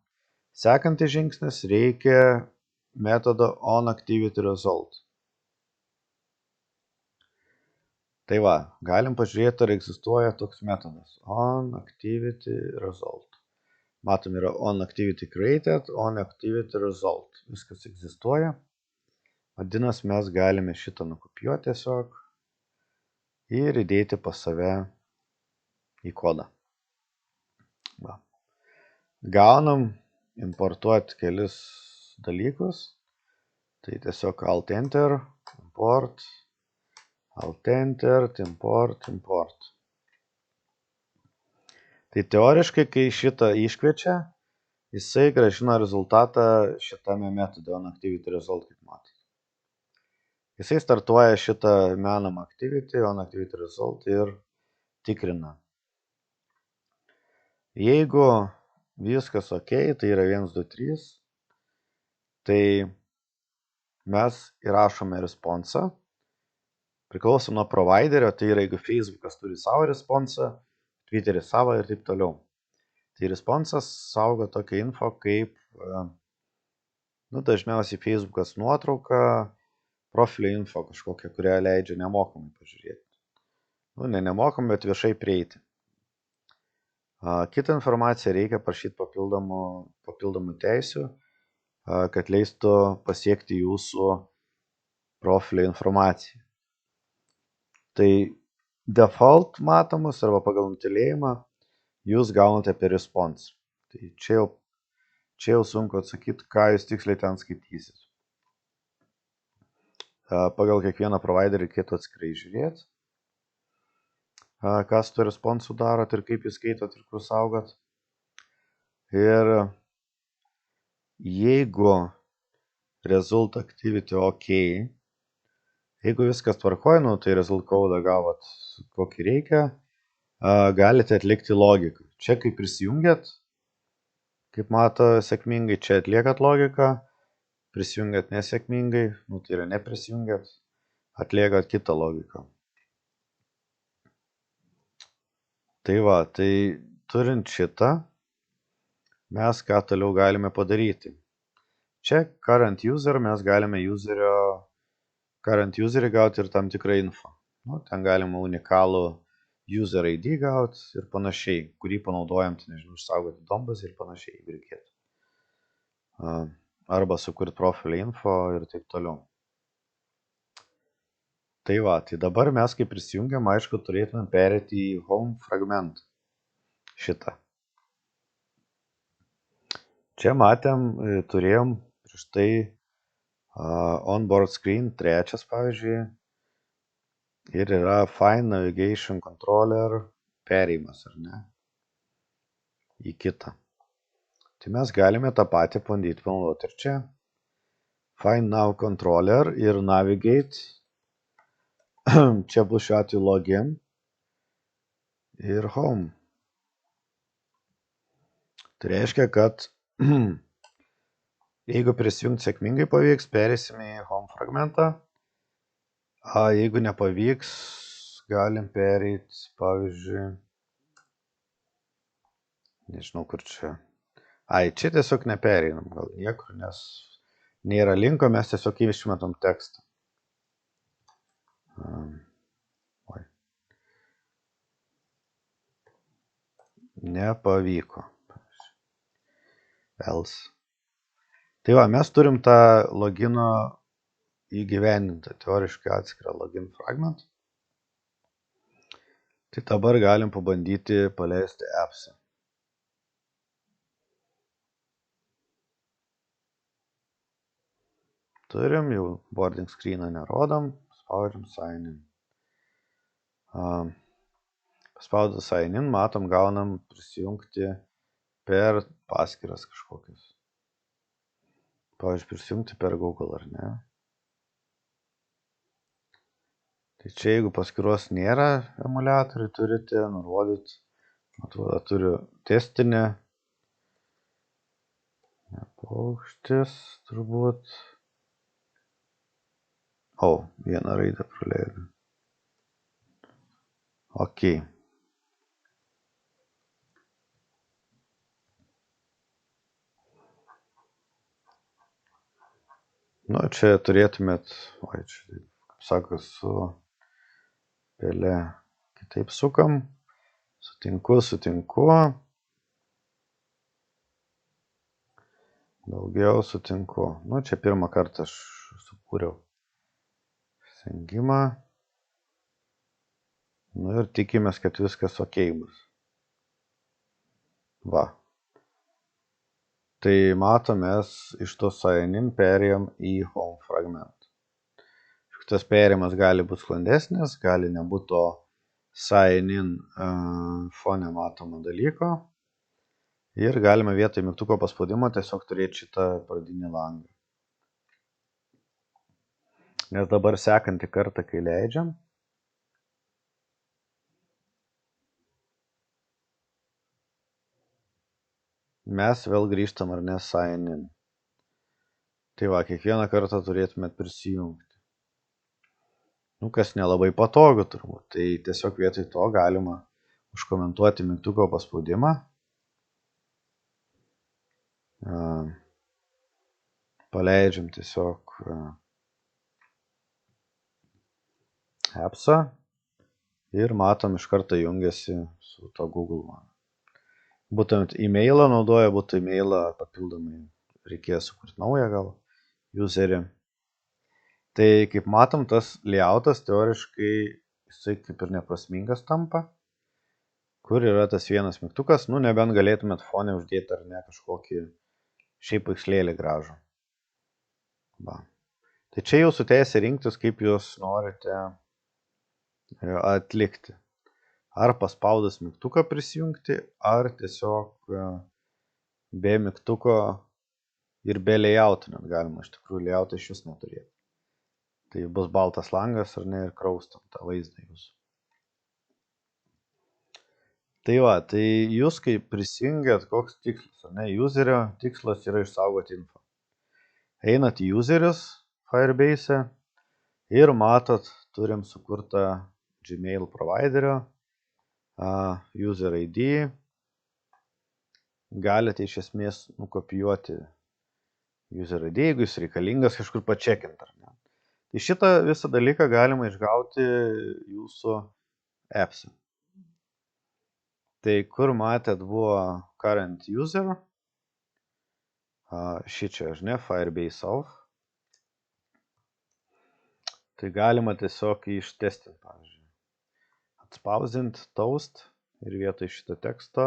Sekantis žingsnis reikia metodo onActivityResult. Tai va, galim pažiūrėti, ar egzistuoja toks metodas onActivityResult. Matom, yra onActivityCreated, onActivityResult. Viskas egzistuoja. Vadinasi, mes galime šitą nukopijuoti tiesiog ir įdėti pas save į kodą. Va. Gaunam importuoti kelis dalykus. Tai tiesiog alt enter, import, alt enter, import. Tai teoriškai, kai šitą iškviečia, jisai grąžina rezultatą šitame metode onActivityResult, kaip matome. Jisai startuoja šitą menamą activity, onActivityResult ir tikrina. Jeigu viskas ok, tai yra 1, 2, 3, tai mes įrašome responsą. Priklauso nuo providerio, tai yra jeigu Facebookas turi savo responsą, Twitteris savo ir taip toliau. Tai responsas saugo tokią info kaip, dažniausiai Facebookas nuotrauka, profilio info kažkokia, kurią leidžia nemokamai pažiūrėti. Ne nemokamai, bet viešai prieiti. Kitą informaciją reikia prašyti papildomų teisių, kad leistų pasiekti jūsų profilio informaciją. Tai default matomus arba pagal nutylėjimą jūs gaunate per response. Tai čia jau sunku atsakyti, ką jūs tiksliai ten skaitysit. Pagal kiekvieną providerį reikėtų atskirai žiūrėti, kas tu responsų darot ir kaip jūs skaitot ir kur saugot. Ir jeigu result activity ok, jeigu viskas tvarkoja, tai result code gavot kokį reikia, galite atlikti logiką. Čia kaip prisijungiat, kaip mato sėkmingai, čia atliekat logiką, prisijungiat nesėkmingai, tai yra neprisijungiat, atlieka kitą logiką. Tai va, tai turint šitą, mes ką toliau galime padaryti. Čia current user mes galime current userį gauti ir tam tikrą info. Nu, ten galima unikalų user ID gauti ir panašiai, kurį panaudojam, nežinau, išsaugoti dombas ir panašiai, jeigu reikėtų. Arba sukurti profilį info ir taip toliau. Tai va, tai dabar mes kai prisijungiam, aišku, turėtume perėti į home fragmentą. Šitą. Čia matėm, turėjom prieš tai onboard screen, trečias pavyzdžiui, ir yra Find Navigation Controller perėjimas, ar ne, į kitą. Tai mes galime tą patį bandyti panaudoti ir čia. Find Now Controller ir Navigate. Čia bus šiuo atveju Login ir Home. Tai reiškia, kad jeigu prisijungti sėkmingai pavyks, perėsime į Home fragmentą. Jeigu nepavyks, galim pereiti, pavyzdžiui, nežinau kur čia. Čia tiesiog nepereinam, gal niekur, nes nėra linko, mes tiesiog išmetam tekstą. Nepavyko. Else. Tai va, mes turim tą logino įgyvendintą, teoriškai atskirą login fragment. Tai dabar galim pabandyti paleisti appsą. Turim, jau boarding screeną nerodom, spaudžiam sign in. Paspaudus sign in, matom, gaunam prisijungti per paskyras kažkokias. Pavyzdžiui, prisijungti per Google, ar ne? Tai čia, jeigu paskyros nėra emuliatorių, turite nurodyti, atrodo, turiu testinę, paukštis, turbūt. Vieną raidę praleidau. Ok. Nu, čia turėtumėt, čia, kaip sako, su pelė kitaip sukam, sutinku, daugiau sutinku. Nu, čia pirmą kartą aš sukūriau prisijungimą. Nu ir tikimės, kad viskas ok bus. Va. Tai matom, mes iš to sign in perėjom į home fragment. Tas perėjimas gali būti sklandesnis, gali nebūti to sign in fone matomo dalyko. Ir galime vietoj mygtuko paspaudimo tiesiog turėti šitą pradinį langą. Nes dabar sekantį kartą, kai leidžiam, mes vėl grįžtam ar ne sign in. Tai va, kiekvieną kartą turėtumėt prisijungti. Nu, kas nelabai patogu turbūt. Tai tiesiog vietoj to galima užkomentuoti mygtuko paspaudimą. Paleidžiam tiesiog appsą ir matom, iš karto jungiasi su to Google Man. Būtent e-mailą naudoja, būtų e-mailą papildomai reikės sukurti naują gal userį. Tai kaip matom, tas layoutas teoriškai jisai kaip ir neprasmingas tampa. Kur yra tas vienas mygtukas, nu nebent galėtumėt fone uždėti ar ne kažkokį šiaip paveikslėlį gražų. Va. Tai čia jau su teisė rinktis, kaip jūs norite atlikti. Ar paspaudus mygtuką prisijungti, ar tiesiog be mygtuko ir be layoutų net galima, iš tikrųjų layoutą iš vis neturėti. Tai bus baltas langas ar ne ir kraustam tą vaizdą jūsų. Tai va, tai jūs kai prisijungiat, koks tikslas, ar ne, userio tikslas yra išsaugoti info. Einat į userius Firebase Ir matot, turim sukurtą Gmail providerio, user ID. Galite iš esmės nukopijuoti user ID, jeigu jis reikalingas kažkur pačekint, ar ne. Tai šitą visą dalyką galima išgauti jūsų appse. Tai kur matėt buvo current user, šičia, žinai, Firebase off. Tai galima tiesiog ištestinti, pavyzdžiui. Atspausdinti toast ir vietoj šito teksto,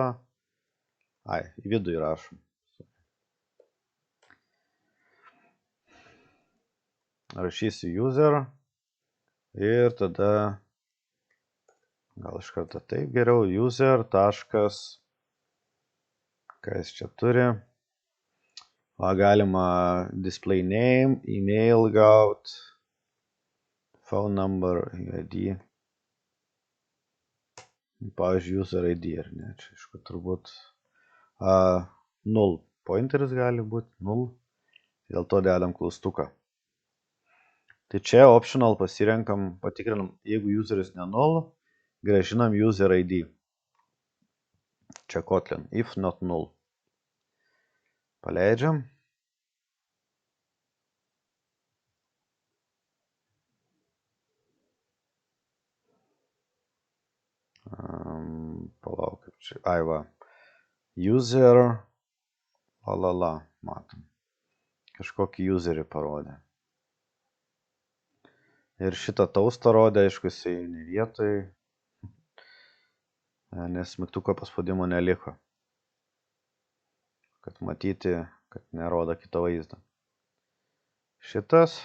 į vidų įrašom. Rašysiu user ir tada gal iš karto taip geriau, user taškas, ką jis čia turi. Galima display name, email gaut, phone number, ID. Pavyzdžiui, user ID, ar ne? Čia, aišku, turbūt null pointeris gali būti, null. Dėl to dedam klaustuką. Tai čia optional pasirenkam, patikrinam, jeigu useris ne null, grąžinam user ID. Čia Kotlin, if not null. Paleidžiam. Palauk, kaip čia. Va. User. Matom. Kažkokį userį parodė. Ir šitą taustą rodė, aišku, jisai ne vietoj. Nes mygtuko paspaudimo neliko. Kad matyti, kad nerodo kito vaizdą. Šitas.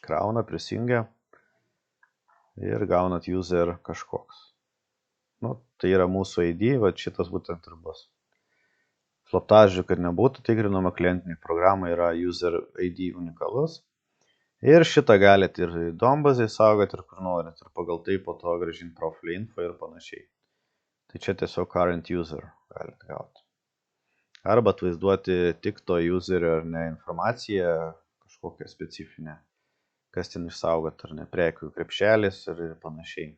Krauna, prisijungia. Ir gaunat user kažkoks. Tai yra mūsų ID, va šitas būtent ir bus. Slaptažodžių, kad nebūtų tikrinama, klientinė programa yra user ID unikalus. Ir šitą galite ir dombazai saugoti, ir kur norit, ir pagal tai po to grąžinti profilį info ir panašiai. Tai čia tiesiog current user galite gauti. Arba atvaizduoti tik to userio ar ne informaciją, kažkokią specifinę. Kas ten išsaugot, ar ne, prekių krepšelis ir panašiai.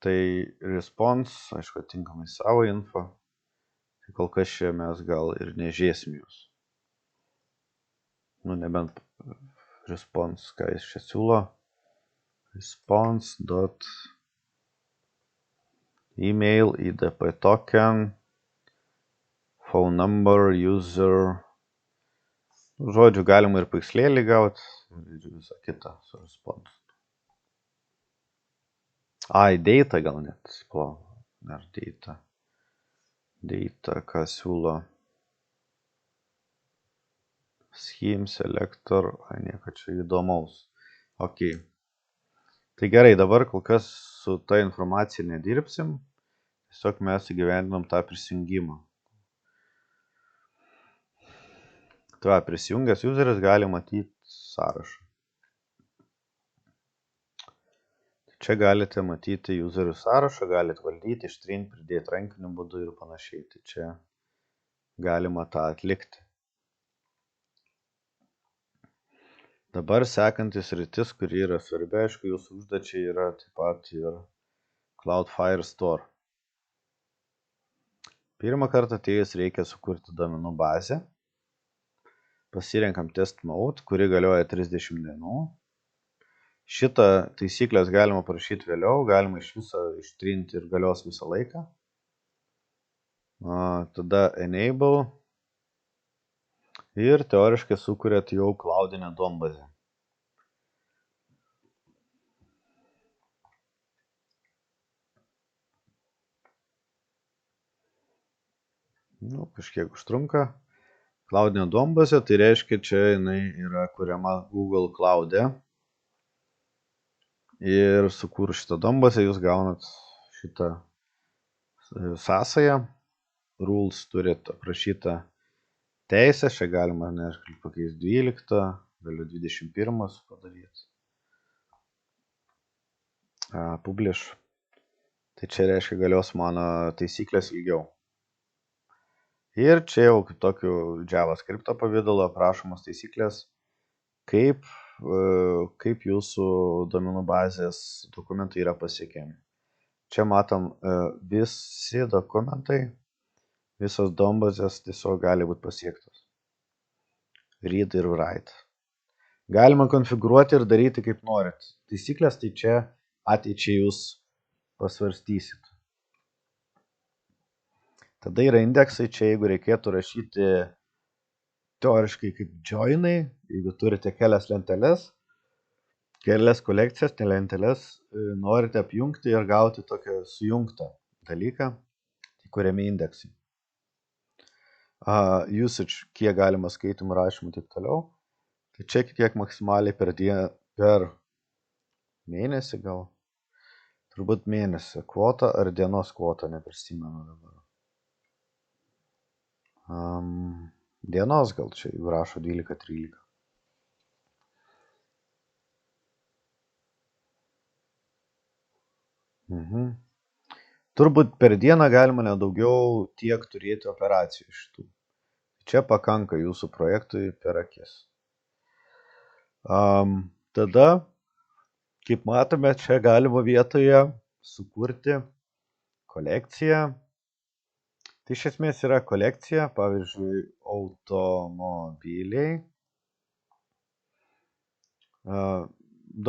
Tai response, aišku, tinkamai savo info. Tai kol kas čia mes gal ir nežiūrėsim jūs. Nebent response, ką jis čia siūlo. Response dot email, IDP token, phone number, user. Žodžiu, galima ir paikslėlį gauti, ir visą kitą su response. Data gal net, ar data. Data, ką siūlo. Scheme, selector, nieko čia įdomaus. Ok. Tai gerai, dabar kol kas su ta informacija nedirbsim. Tiesiog mes įgyvendinom tą prisijungimą. Tai prisijungęs useris gali matyti sąrašą. Čia galite matyti userių sąrašą, galite valdyti, ištrinti, pridėti rankiniu būdu ir panašiai. Tai čia galima tą atlikti. Dabar sekantis rytis, kuri yra svarbi, aišku, jūsų užduočiai yra taip pat ir Cloudflare Store. Pirmą kartą atėjus reikia sukurti duomenų bazę. Pasirenkam test mode, kuri galioja 30 dienų. Šitą taisyklės galima parašyti vėliau, galima iš viso ištrinti ir galios visą laiką. Tada enable. Ir teoriškai sukuriat jau cloudinę duombazę. Kažkiek užtrunka. Cloudinė duombazė, tai reiškia, čia jinai yra kuriama Google Cloud'e. Ir sukūrus šitą duombazę jūs gaunat šitą sąsają. Rules turit aprašytą teisę, čia galima, aš galiu pakeisti 12, galiu 21 padaryti. Publish. Tai čia reiškia galios mano taisyklės ilgiau. Ir čia jau tokiu JavaScript pavidalu aprašomos taisyklės, kaip jūsų duomenų bazės dokumentai yra pasiekiami. Čia matom visi dokumentai, visos duombazės tiesiog gali būti pasiektos. Read ir write. Galima konfigūruoti ir daryti kaip norit. Taisyklės tai čia ateičiai jūs pasvarstysit. Tada yra indeksai, čia jeigu reikėtų rašyti teoriškai kaip joinai, jeigu turite kelias lenteles, kelias kolekcijas, lenteles, norite apjungti ir gauti tokią sujungtą dalyką, kuriami indeksai. Usage, kiek galima skaitimų, rašymų, taip toliau. Tai čia kiek maksimaliai per mėnesį gal. Turbūt mėnesį kvota ar dienos kvota, neprisimenu dabar. Dienos gal čia rašo 12-13. Turbūt per dieną galima nedaugiau tiek turėti operacijų iš tų. Čia pakanka jūsų projektui per akis. Tada, kaip matome, čia galima vietoje sukurti kolekciją. Tai iš esmės yra kolekcija, pavyzdžiui, automobiliai,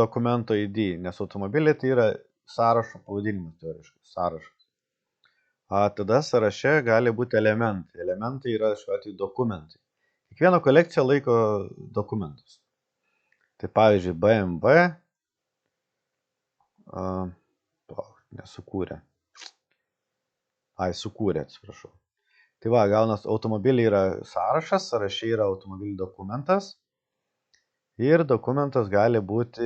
dokumento ID, nes automobiliai tai yra sąrašo pavadinimas, teoriškai sąrašas. Tada sąraše gali būti elementai. Elementai yra šiuo atveju dokumentai. Kiekviena kolekcija laiko dokumentus. Tai pavyzdžiui, BMW nesukūrė. Sukūrė, atsiprašau. Tai va, gaunas automobiliai yra sąrašas, sąraše yra automobilių dokumentas. Ir dokumentas gali būti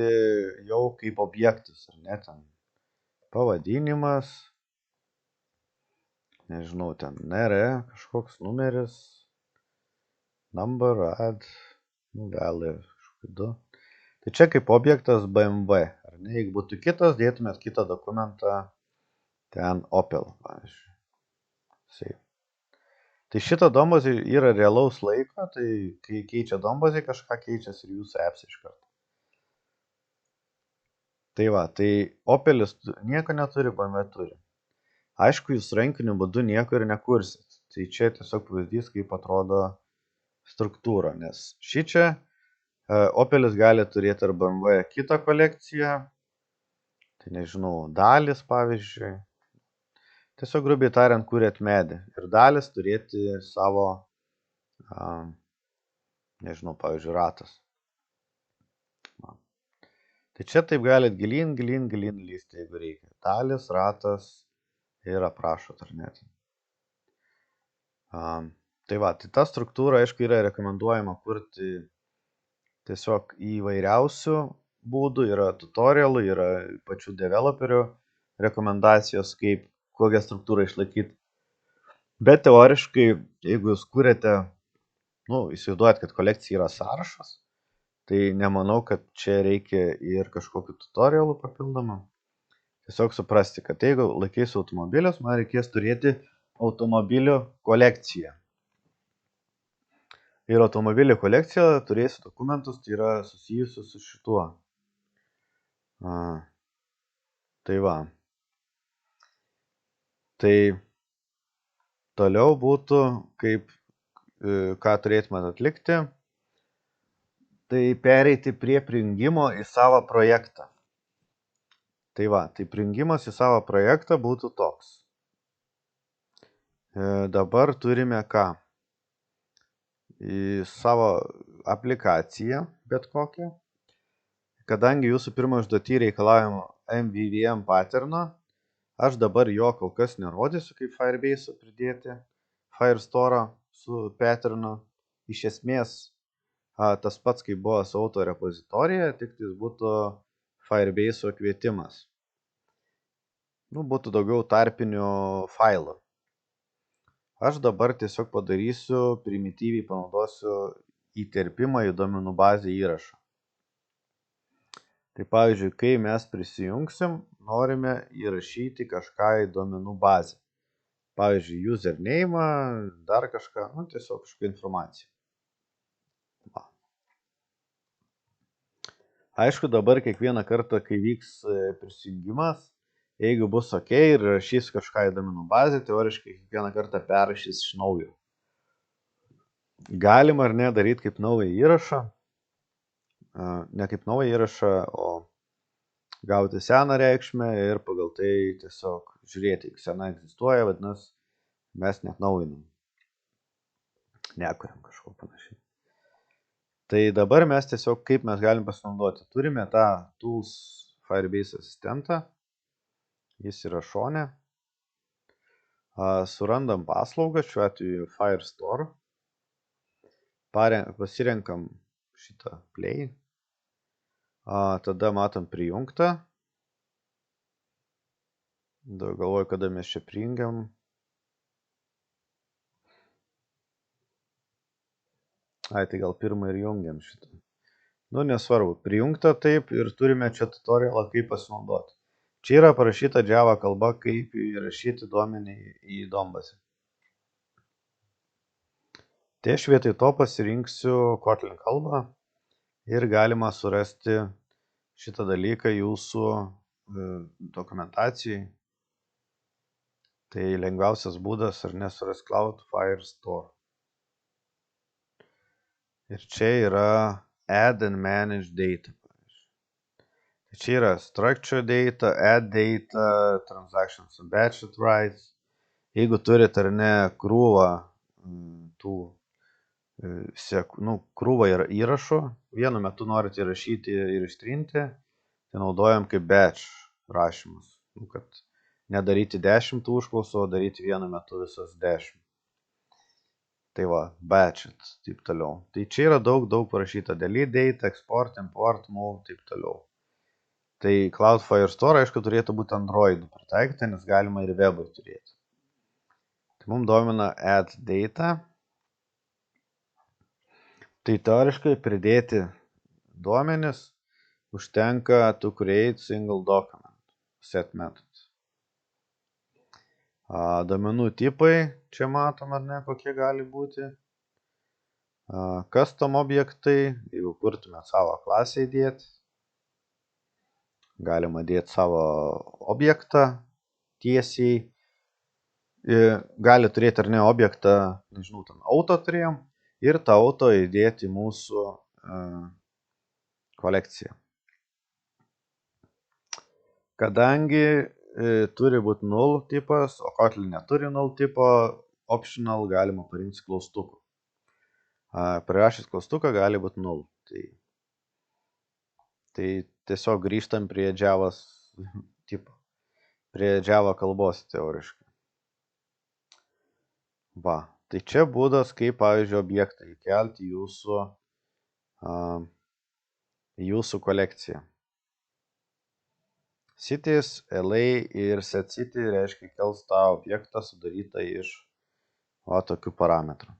jau kaip objektas, ar ne, ten pavadinimas, nežinau, ten NR, kažkoks numeris, number, add, value, kažkokiu 2. Tai čia kaip objektas BMW, ar ne, jeigu būtų kitas, dėtumėt kitą dokumentą, ten Opel, pavyzdžiui. Save. Tai šita duombazė yra realaus laiko, tai kai keičia duombazė, kažką keičiasi ir jūsų apps iš karto. Tai va, tai Opelis nieko neturi, BMW turi. Aišku, jūs rankiniu būdu nieko ir nekursit. Tai čia tiesiog pavyzdys, kaip atrodo struktūra, nes šičia Opelis gali turėti ar BMW kitą kolekciją, tai nežinau, dalis pavyzdžiui. Tiesiog grubiai tariant, kūrėt medį ir dalis turėti savo, nežinau, pavyzdžiui, ratas. Tai čia taip galit gilin lysti, jeigu reikia. Dalis, ratas ir aprašot ar net. Tai va, tai ta struktūra, aišku, yra rekomenduojama kurti tiesiog įvairiausių būdų, yra tutorialų, yra pačių developerių rekomendacijos, kaip kokią struktūrą išlaikyti. Bet teoriškai, jeigu jūs kūrėte, įsivaizduojat, kad kolekcija yra sąrašas, tai nemanau, kad čia reikia ir kažkokiu tutorialu papildomą. Tiesiog suprasti, kad jeigu laikysiu automobilius, man reikės turėti automobilių kolekciją. Ir automobilių kolekcija turėsiu dokumentus, tai yra susijusius su šituo. Tai va. Tai toliau būtų, ką turėtumėt atlikti, tai pereiti prie prijungimo į savo projektą. Tai va, tai prijungimas į savo projektą būtų toks. Dabar turime ką? Į savo aplikaciją bet kokią. Kadangi jūsų pirmo užduotį reikalavimo MVVM patterno, aš dabar jo kol kas nerodysiu, kaip Firebase pridėti Firestore su patternu. Iš esmės, tas pats, kaip buvo su auto repozitorija, tik tai būtų Firebase kvietimas. Būtų daugiau tarpinių failų. Aš dabar tiesiog padarysiu, primityviai panaudosiu įterpimą į duomenų bazę įrašą. Tai pavyzdžiui, kai mes prisijungsim, norime įrašyti kažką į duomenų bazę. pavyzdžiui, username, dar kažką, nu, tiesiog kažkokią informaciją. Va. Aišku, dabar kiekvieną kartą, kai vyks prisijungimas, jeigu bus ok ir rašys kažką į duomenų bazę, teoriškai kiekvieną kartą perrašys iš naujo. Galima ar ne daryti kaip naują įrašą, ne kaip naują įrašą, o gauti seną reikšmę ir pagal tai tiesiog žiūrėti, jeigu sena egzistuoja, vadinasi, mes net naujinam. Nekuriam kažko panašiai. Tai dabar mes tiesiog, kaip mes galim pasinaudoti. Turime tą Tools Firebase asistentą, jis yra šone. Surandam paslaugą, šiuo atveju Firestore. Pasirenkam šitą play. Tada matom prijungtą. Galvoju, kada mes čia prijungiam. Tai gal pirmą ir jungiam šitą. Nu, nesvarbu. Prijungta taip ir turime čia tutorialą, kaip pasinaudoti. Čia yra parašyta Java kalba, kaip įrašyti duomenį į Donbasę. Tai aš vietoj to pasirinksiu Kotlin kalbą ir galima surasti šitą dalyką jūsų dokumentacijai. Tai lengviausias būdas ar nesuras Cloud Firestore. Ir čia yra Add and Manage Data. Čia yra Structure Data, Add Data, Transactions and Batched Rights. Jeigu turit ar ne krūvą tų krūvą įrašų, vienu metu norit įrašyti ir ištrinti, tai naudojam kaip batch rašymus, kad nedaryti 10 užklausų, o daryti vienu metu visas 10. Tai va, batched, taip toliau. Tai čia yra daug parašyta, delete data, export, import, move, taip toliau. Tai Cloud Firestore, aišku, turėtų būti Android pritaikyta, nes galima ir webui turėti. Tai mums domina add data. Tai teoriškai pridėti duomenis užtenka to create single document, set methods. Duomenų tipai, čia matom ar ne, kokie gali būti. Custom objektai, jeigu kurtumėt savo klasę įdėti, galima dėti savo objektą tiesiai. Gali turėti ar ne objektą, nežinau, ten auto turėjom. Ir tą auto įdėti į mūsų kolekciją. Kadangi turi būti null tipas, o Kotlin neturi null tipo, optional galima parinkti klaustukų. Prirašęs klaustuką gali būti null. Tai tiesiog grįžtam prie Java tipo, prie Java kalbos teoriškai. Va. Tai čia būdas, kaip, pavyzdžiui, objektą įkelti jūsų kolekciją. Cities, LA ir setCity reiškia kels tą objektą sudarytą iš tokių parametrų.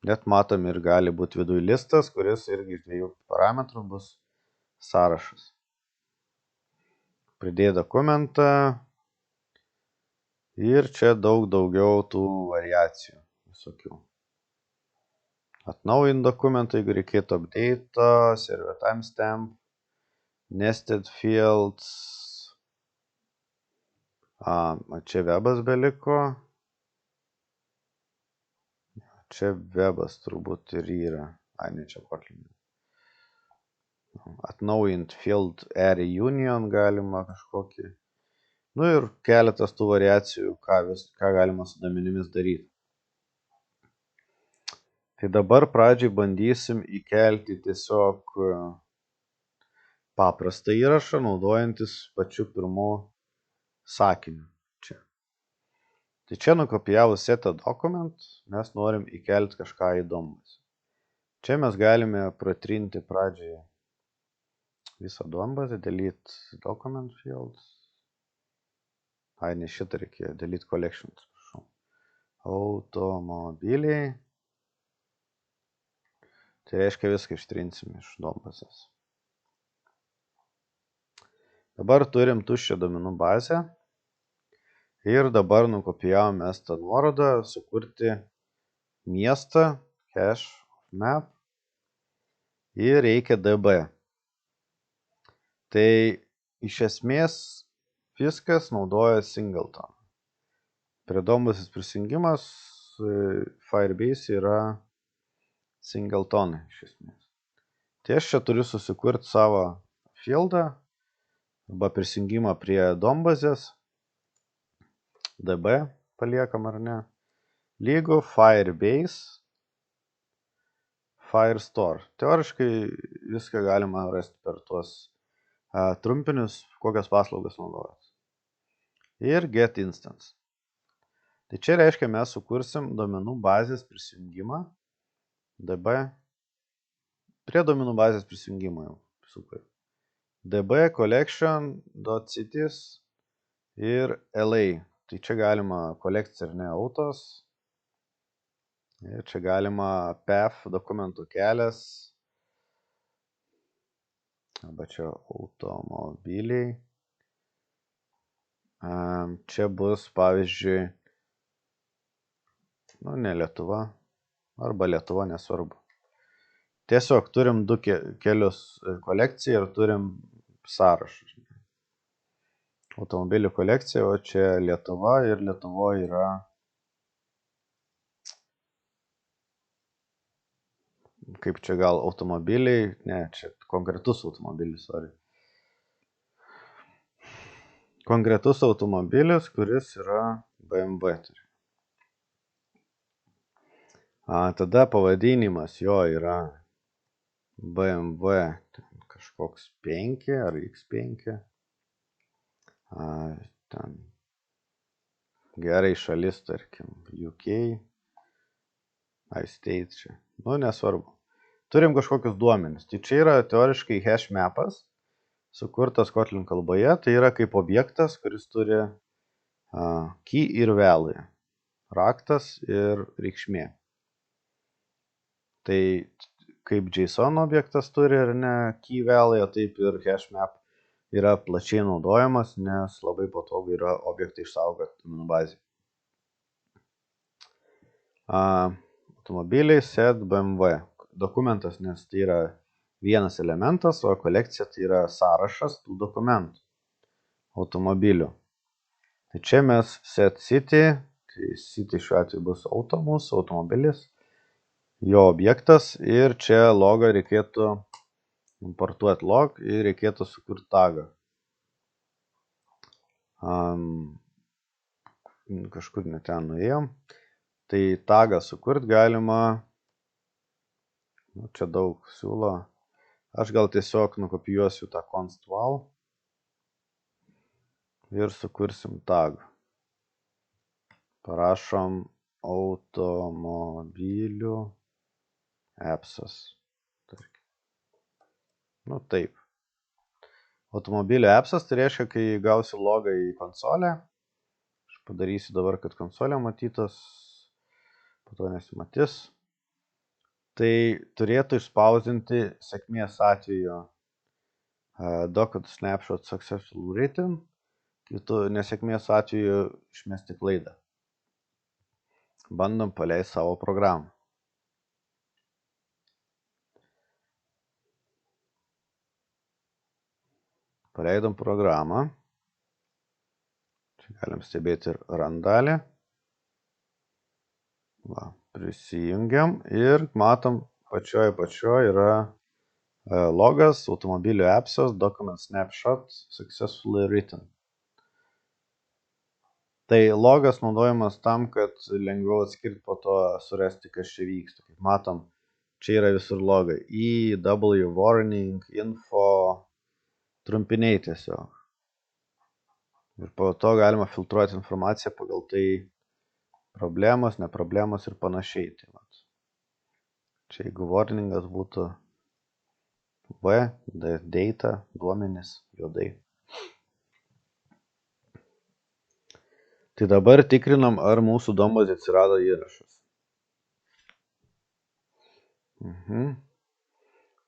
Net matom ir gali būti viduj listas, kuris irgi iš 2 parametrų bus sąrašas. Pridėti dokumentą. Ir čia daugiau tų variacijų visokių. Atnaujinti dokumentą, jeigu reikėtų update, server timestamp, nested fields. Čia webas beliko. Čia webas turbūt ir yra. Ne, čia Kotlin. Atnaujinti field array union galima kažkokį. Nu ir keletas tų variacijų, ką galima su duomenimis daryti. Tai dabar pradžiai bandysim įkelti tiesiog paprastą įrašą, naudojantis pačiu pirmu sakiniu. Čia. Tai čia nukopijavus setą dokument, mes norim įkelti kažką įdomus. Čia mes galime pratrinti pradžiai visą duombazę, delete document fields. Ne šitą reikėjo, delete collections. Automobiliai. Tai reiškia viską ištrinsim iš duombazės. Dabar turim tuščią duomenų bazę. Ir dabar nukopijavom mes tą nuorodą, sukurti miestą, hash map ir reikia db. Tai iš esmės viskas naudoja singleton. Priedomasis prisijungimas Firebase yra singletonai iš esmės. Tai aš čia turiu susikurti savo fieldą arba prisijungimą prie dombazės. DB paliekam ar ne. Lygu Firebase Firestore. Teoriškai viską galima rasti per tuos trumpinius, kokias paslaugas naudojat. Ir get instance. Tai čia reiškia, mes sukursim domenų bazės prisijungimą. DB prie domenų bazės prisijungimo jau sukuriu. DB collection.cities ir LA. Tai čia galima kolekcija ar ne autos. Ir čia galima path dokumentų kelias. Arba čia automobiliai. Čia bus, pavyzdžiui, ne Lietuva, arba Lietuva, nesvarbu. Tiesiog turim du kelius kolekciją ir turim sąrašą. Automobilių kolekcija, o čia Lietuva ir Lietuvoje yra kaip čia gal automobiliai, ne, čia konkretus automobilis, Konkretus automobilis, kuris yra BMW. Tada pavadinimas jo yra BMW kažkoks 5 ar X5. Ten gerai šalis, tarkim, UK, iState čia. Nesvarbu. Turim kažkokius duomenis. Tai čia yra teoriškai hash mapas, sukurtas Kotlin kalboje. Tai yra kaip objektas, kuris turi key ir value. Raktas ir reikšmė. Tai kaip JSON objektas turi ar ne key value, taip ir hash map yra plačiai naudojamas, nes labai patogu yra objektą išsaugoti duomenų bazėje. Automobiliai set BMW. Dokumentas, nes tai yra vienas elementas, o kolekcija tai yra sąrašas tų dokumentų automobilių. Tai čia mes set city, tai city šiuo atveju bus mūsų automobilis, jo objektas ir čia logą reikėtų importuoti log ir reikėtų sukurti tagą. Kažkur ne ten nuėjom. Tai tagą sukurti galima, čia daug siūlo. Aš gal tiesiog nukopijuosiu tą const val ir sukursim tagą. Parašom automobilių appsas. Taip. Automobilių appsas tai reiškia, kai gausi logą į konsolę. Aš padarysiu dabar, kad konsolė matytas, po to nesimatys. Tai turėtų išspausdinti sėkmės atveju document snapshot successful written, kitų nesėkmės atveju išmesti klaidą. Bandom paleisti savo programą. Paleidom programą. Čia galim stebėti ir run dalį. Prisijungiam ir matom pačioj yra logas automobilių appsas document snapshot successfully written. Tai logas naudojamas tam, kad lengviau atskirti po to surasti, kas čia vyksta. Kaip matom, čia yra visur logai. W, warning, info, trumpiniai tiesiog. Ir po to galima filtruoti informaciją pagal tai problemos, ne problemos ir panašiai. Čia jeigu warningas būtų V, data, duomenys, juodai. Tai dabar tikrinam, ar mūsų dombazė atsirado įrašas.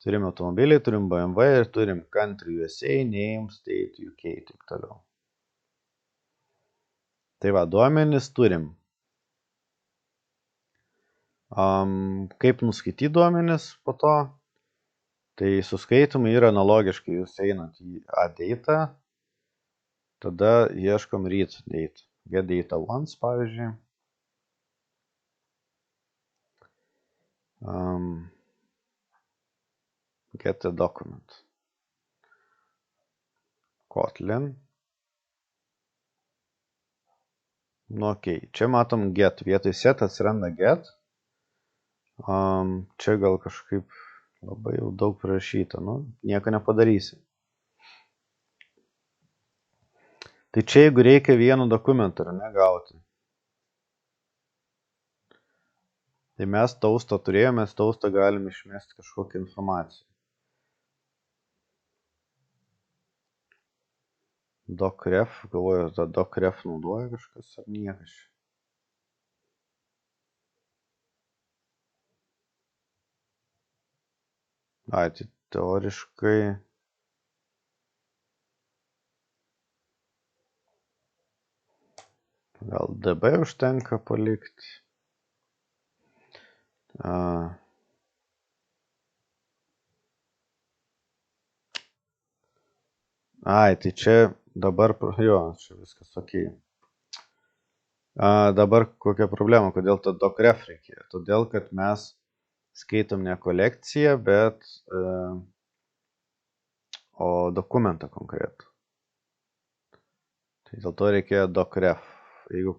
Turim automobiliai, turim BMW ir turim country USA, name, state, UK, taip toliau. Tai va, duomenis turim. Kaip nuskaityti duomenis po to? Tai suskaitimai yra analogiškai, jūs einat į aData, tada ieškom read data. Get data once, pavyzdžiui. Get a document. Kotlin. Nu, okei. Čia matom get. Vietoj set atsiranda get. Čia gal kažkaip labai jau daug prirašyta. Nu, nieko nepadarysi. Tai čia jeigu reikia vieno dokumento, ar ne, gauti. Tai mes taustą turėjome, mes taustą galim išmesti kažkokią informaciją. Docref, galvoju, tą docref naudoja kažkas ar niekas. Ai, tai teoriškai gal db užtenka palikti. Ai, tai čia dabar, jo, čia viskas ok. Dabar kokia problema, kodėl tą docref reikėjo? Todėl, kad mes skaitom ne kolekciją, bet o dokumentą konkretų. Tai dėl to reikėjo docref. Jeigu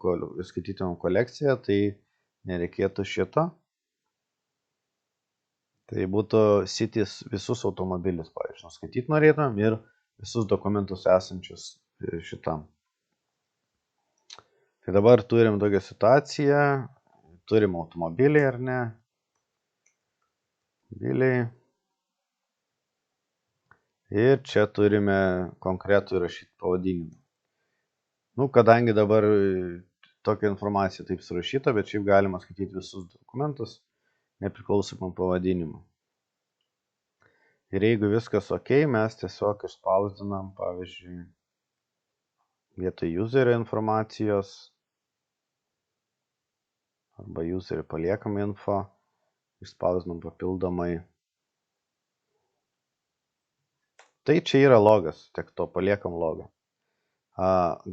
skaitytumėm kolekciją, tai nereikėtų šito. Tai būtų cities visus automobilius, pavyzdžiui, skaityti norėtumėm ir visus dokumentus esančius šitam. Tai dabar turim tokią situaciją, turim automobilį ar ne, biliai. Ir čia turime konkretų įrašyti pavadinimą. Nu, kadangi dabar tokia informacija taip surašyta, bet šiaip galima skaityti visus dokumentus, nepriklausomam pavadinimu. Ir jeigu viskas ok, mes tiesiog išspausdinam, pavyzdžiui, vietoj userio informacijos, arba userį paliekam info, išspausdinam papildomai. Tai čia yra logas, tiek to paliekam logą.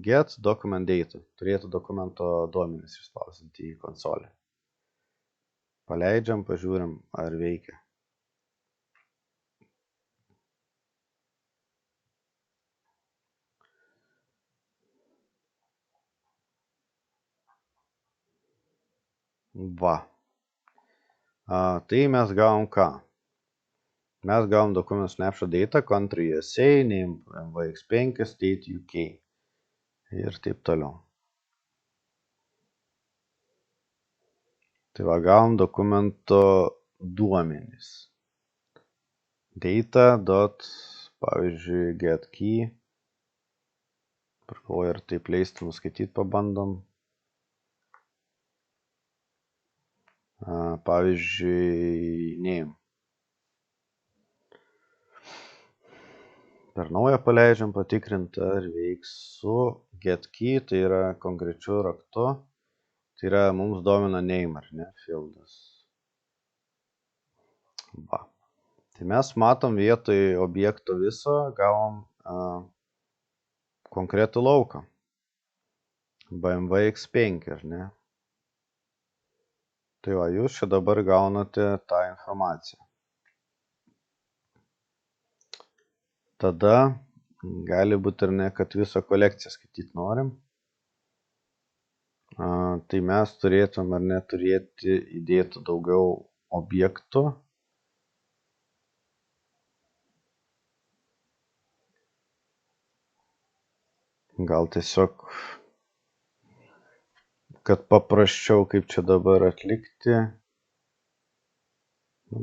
Get document data. Turėtų dokumento duomenis išspausdinti į konsolę. Paleidžiam, pažiūrim, ar veikia. Va. Tai mes gavom ką? Mes gavom document snapshot data, country USA, name MVX5, state UK. Ir taip toliau. Tai va, gavom dokumento duomenys. Data. Pavyzdžiui, get key. Pagalvoju, ar taip leisti nuskaityti pabandom. Pavyzdžiui, name. Per naują paleidžiam patikrinti, ar veiks su get key, tai yra konkrečiu raktu. Tai yra mums domina name, ar ne, fieldas. Va. Tai mes matom vietoj objekto viso, gavom konkretų lauką. BMW X5, ar ne? Tai va, jūs čia dabar gaunate tą informaciją. Tada gali būti ir ne, kad visą kolekciją skaityti norim. Tai mes turėtum ar neturėti įdėti daugiau objektų. Gal tiesiog, kad paprasčiau kaip čia dabar atlikti.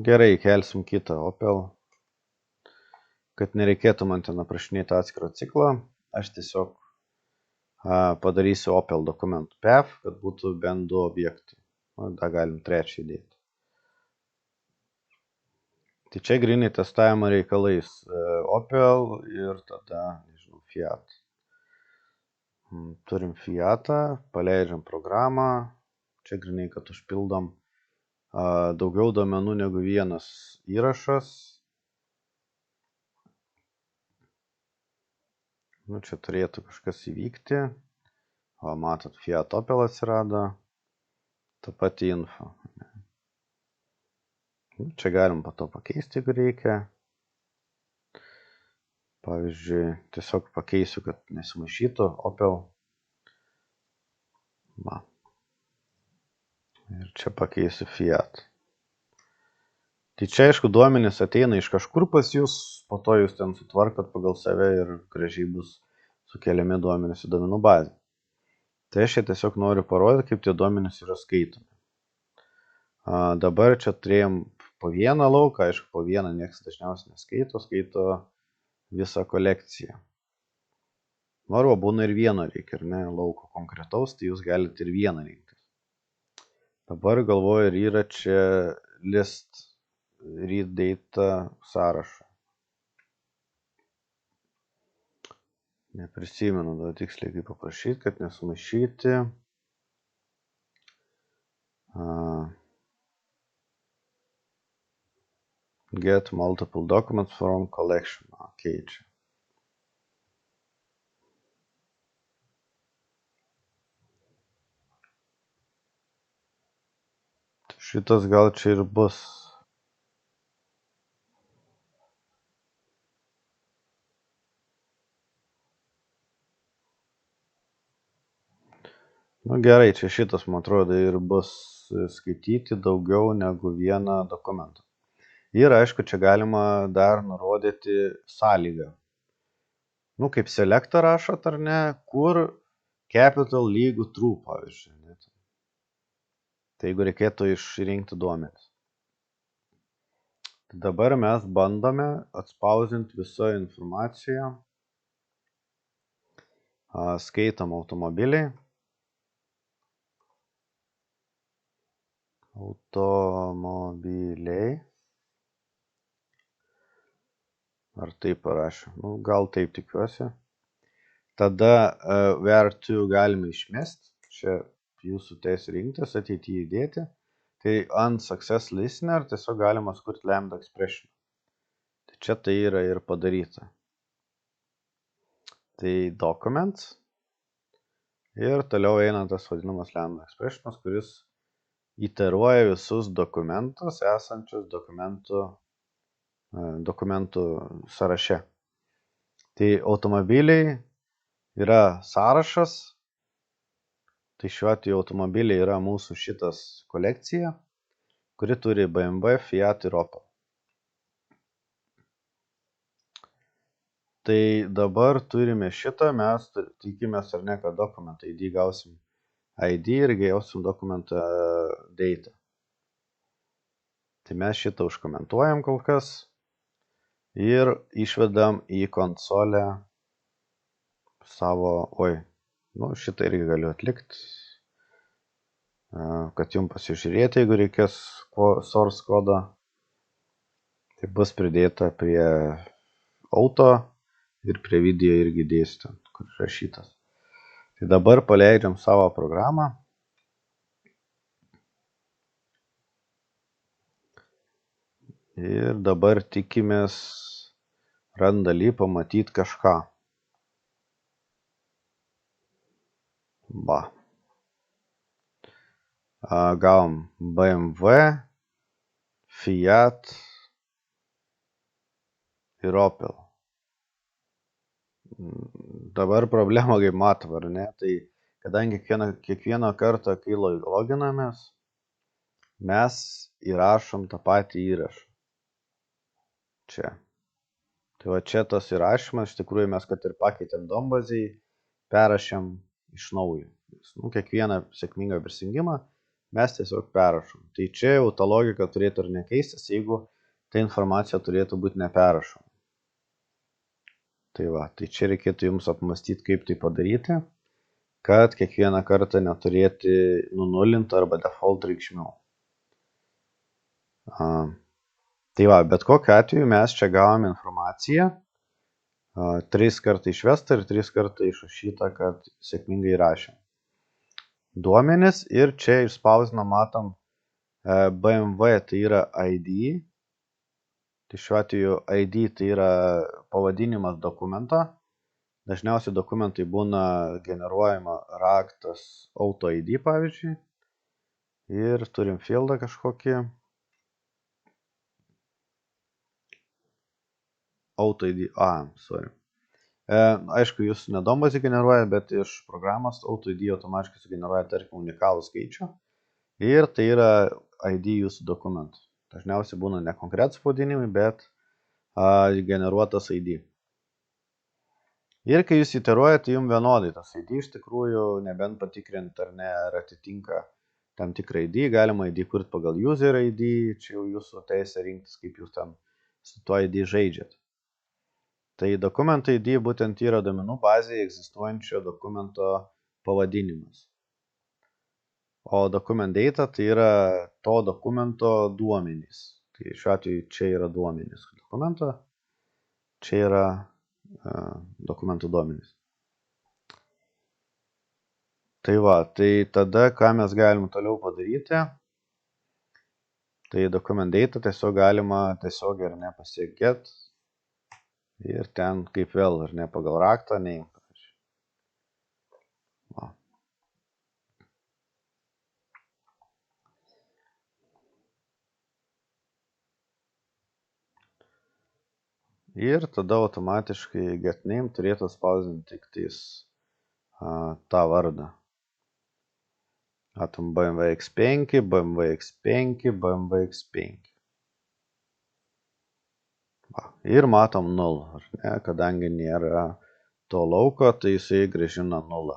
Gerai, kelsim kitą Opel. Kad nereikėtų man ten aprašinėti atskirą ciklą, aš tiesiog padarysiu Opel dokumentų path, kad būtų bent 2 objektai. Dar galim 3 įdėti. Tai čia grinai testavimo reikalais Opel ir tada, nežinau, Fiat. Turim Fiatą, paleidžiam programą, čia grinai, kad užpildom daugiau duomenų negu vienas įrašas. Nu, čia turėtų kažkas įvykti. O, matot, Fiat Opel atsirado. Ta pati info. Nu, čia galim po to pakeisti, jeigu reikia. Pavyzdžiui, tiesiog pakeisiu, kad nesimaišytų Opel. Va. Ir čia pakeisiu Fiat. Tai čia, aišku, duomenys ateina iš kažkur pas jūs, po to jūs ten sutvarkot pagal save ir gražiai bus sukeliami duomenys į duomenų bazę. Tai aš čia tiesiog noriu parodyti, kaip tie duomenys yra skaitomi. Dabar čia turėjom po vieną lauką, aišku, po vieną niekas dažniausiai neskaito, skaito visą kolekciją. Arba būna ir vieno reikia, ar ne, lauko konkretaus, tai jūs galite ir vieną rinktis. Dabar galvoju, ir yra čia list read data sąrašą. Neprisimenu, dar tiksliai kaip paprašyti, kad nesumaišyti. Get multiple documents from collection. Okay, čia. Šitas gal čia ir bus. Nu gerai, čia šitas, man atrodo, ir bus skaityti daugiau negu vieną dokumentą. Ir aišku, čia galima dar nurodyti sąlygą. Nu, kaip selectą rašot, ar ne, kur capital lygu true, pavyzdžiui. Tai jeigu reikėtų išrinkti duomenis. Tai dabar mes bandome atspausinti visą informaciją. Skaitom automobiliai. Ar taip parašė? Nu, gal taip tikiuosi. Tada where to galime išmesti. Čia jūsų teisė rinktis, ateityje įdėti. Tai ant success listener tiesiog galima skurti lambda expression. Tai čia tai yra ir padaryta. Tai documents. Ir toliau eina tas vadinamas lambda expressionas, kuris iteruoja visus dokumentus esančius dokumentų sąraše. Tai automobiliai yra sąrašas. Tai šiuo atveju automobiliai yra mūsų šitas kolekcija, kuri turi BMW, Fiat ir Opel. Tai dabar turime šitą, mes tikimės ar ne, kad dokumentą ID gausim ID ir gausim dokumentą data. Tai mes šitą užkomentuojam kol kas ir išvedam į konsolę savo, šitą irgi galiu atlikti, kad jums pasižiūrėti, jeigu reikės source kodą. Tai bus pridėta prie auto ir prie video irgi dėstą, kur rašytas. Tai dabar paleidžiam savo programą. Ir dabar tikimės randaly pamatyti kažką. Gavom BMW, Fiat ir Opel. Dabar problema, kaip matom, ar ne, tai kadangi kiekvieną kartą, kai loginamės, mes įrašom tą patį įrašą. Čia. Tai va čia tas įrašymas, iš tikrųjų mes, kad ir pakeitėm duombazį, perrašėm iš naujo. Kiekvieną sėkmingą prisijungimą mes tiesiog perrašom. Tai čia jau ta logika turėtų ir nekeistis, jeigu ta informacija turėtų būti neperrašoma. Tai va, tai čia reikėtų jums apmastyti, kaip tai padaryti, kad kiekvieną kartą neturėti nunulinti arba default reikšmių. Tai va, bet kokiu atveju mes čia gavom informaciją, 3 kartai išvesta ir 3 kartai išrašyta, kad sėkmingai rašė. Duomenis ir čia išspausdina, matom, BMW tai yra ID. Tai šiuo atveju ID tai yra pavadinimas dokumento. Dažniausiai dokumentai būna generuojama raktas auto ID, pavyzdžiui. Ir turim fieldą kažkokį. Auto ID, sorry. Aišku, jūs ne dombazį generuoja, bet iš programos auto ID automatiškai sugeneruoja, tarkim, unikalų skaičių. Ir tai yra ID jūsų dokumentų. Dažniausiai būna ne konkretus pavadinimai, bet generuotas ID. Ir kai jūs iteruojate, jums vienodai tas ID iš tikrųjų, nebent patikrinti ar ne, ar atitinka tam tikrą ID, galima ID kurti pagal user ID, čia jau jūsų teisė rinktis, kaip jūs ten su tuo ID žaidžiat. Tai dokumento ID būtent yra duomenų bazėje egzistuojančio dokumento pavadinimas. O document data tai yra to dokumento duomenys. Tai šiuo atveju čia yra duomenys dokumento, čia yra dokumentų duomenys. Tai va, tai tada ką mes galim toliau padaryti, tai document data tiesiog galima tiesiog ir ne pasiekt get ir ten kaip vėl ar ne pagal raktą name. Va. Ir tada automatiškai get name turėtų spausdinti tik tais tą vardą. Matom BMW X5, BMW X5, BMW X5. Va. Ir matom 0, ar ne, kadangi nėra to lauko, tai jisai grąžina 0.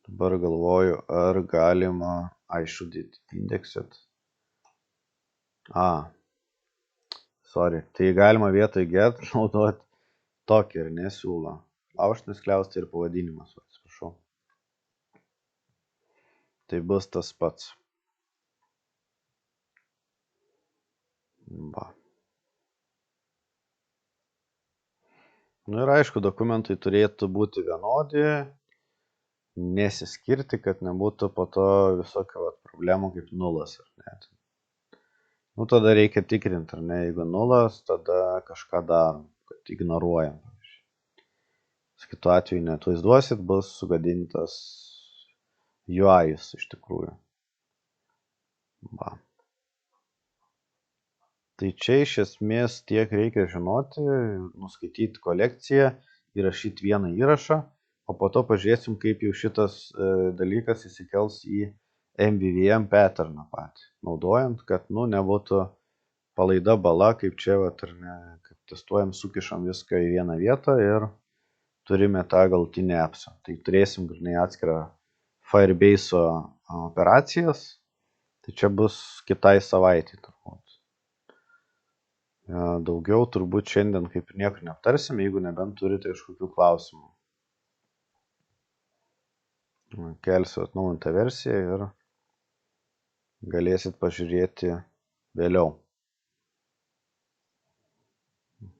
Dabar galvoju, ar galima, I should index it. Sorry, tai galima vietoj get naudoti tokį ir nesiūlo. Laužtinis skliaustai ir pavadinimas, atsiprašau. Tai bus tas pats. Va. Nu ir aišku, dokumentai turėtų būti vienodi, nesiskirti, kad nebūtų po to visokio problemų kaip nulas, ar ne. Nu tada reikia tikrinti, ar ne, jeigu nulas, tada kažką darom, kad ignoruojam. Kitu atveju neatvaizduosit, bus sugadintas UI'is iš tikrųjų. Va. Tai čia iš esmės tiek reikia žinoti, nuskaityti kolekciją, įrašyti vieną įrašą, o po to pažiūrėsim, kaip jau šitas dalykas įsikels į MVVM patterną patį, naudojant, kad nebūtų palaida bala, kaip čia, ar ne, kaip testuojam, sukišam viską į vieną vietą ir turime tą galutinį appsą. Tai turėsim grinai atskirą Firebase operacijas, tai čia bus kitai savaitei turbūt. Daugiau turbūt šiandien kaip ir nieko neaptarsim, jeigu nebent turite kažkokių klausimų. Kelsiu atnaujintą versiją ir galėsit pažiūrėti vėliau.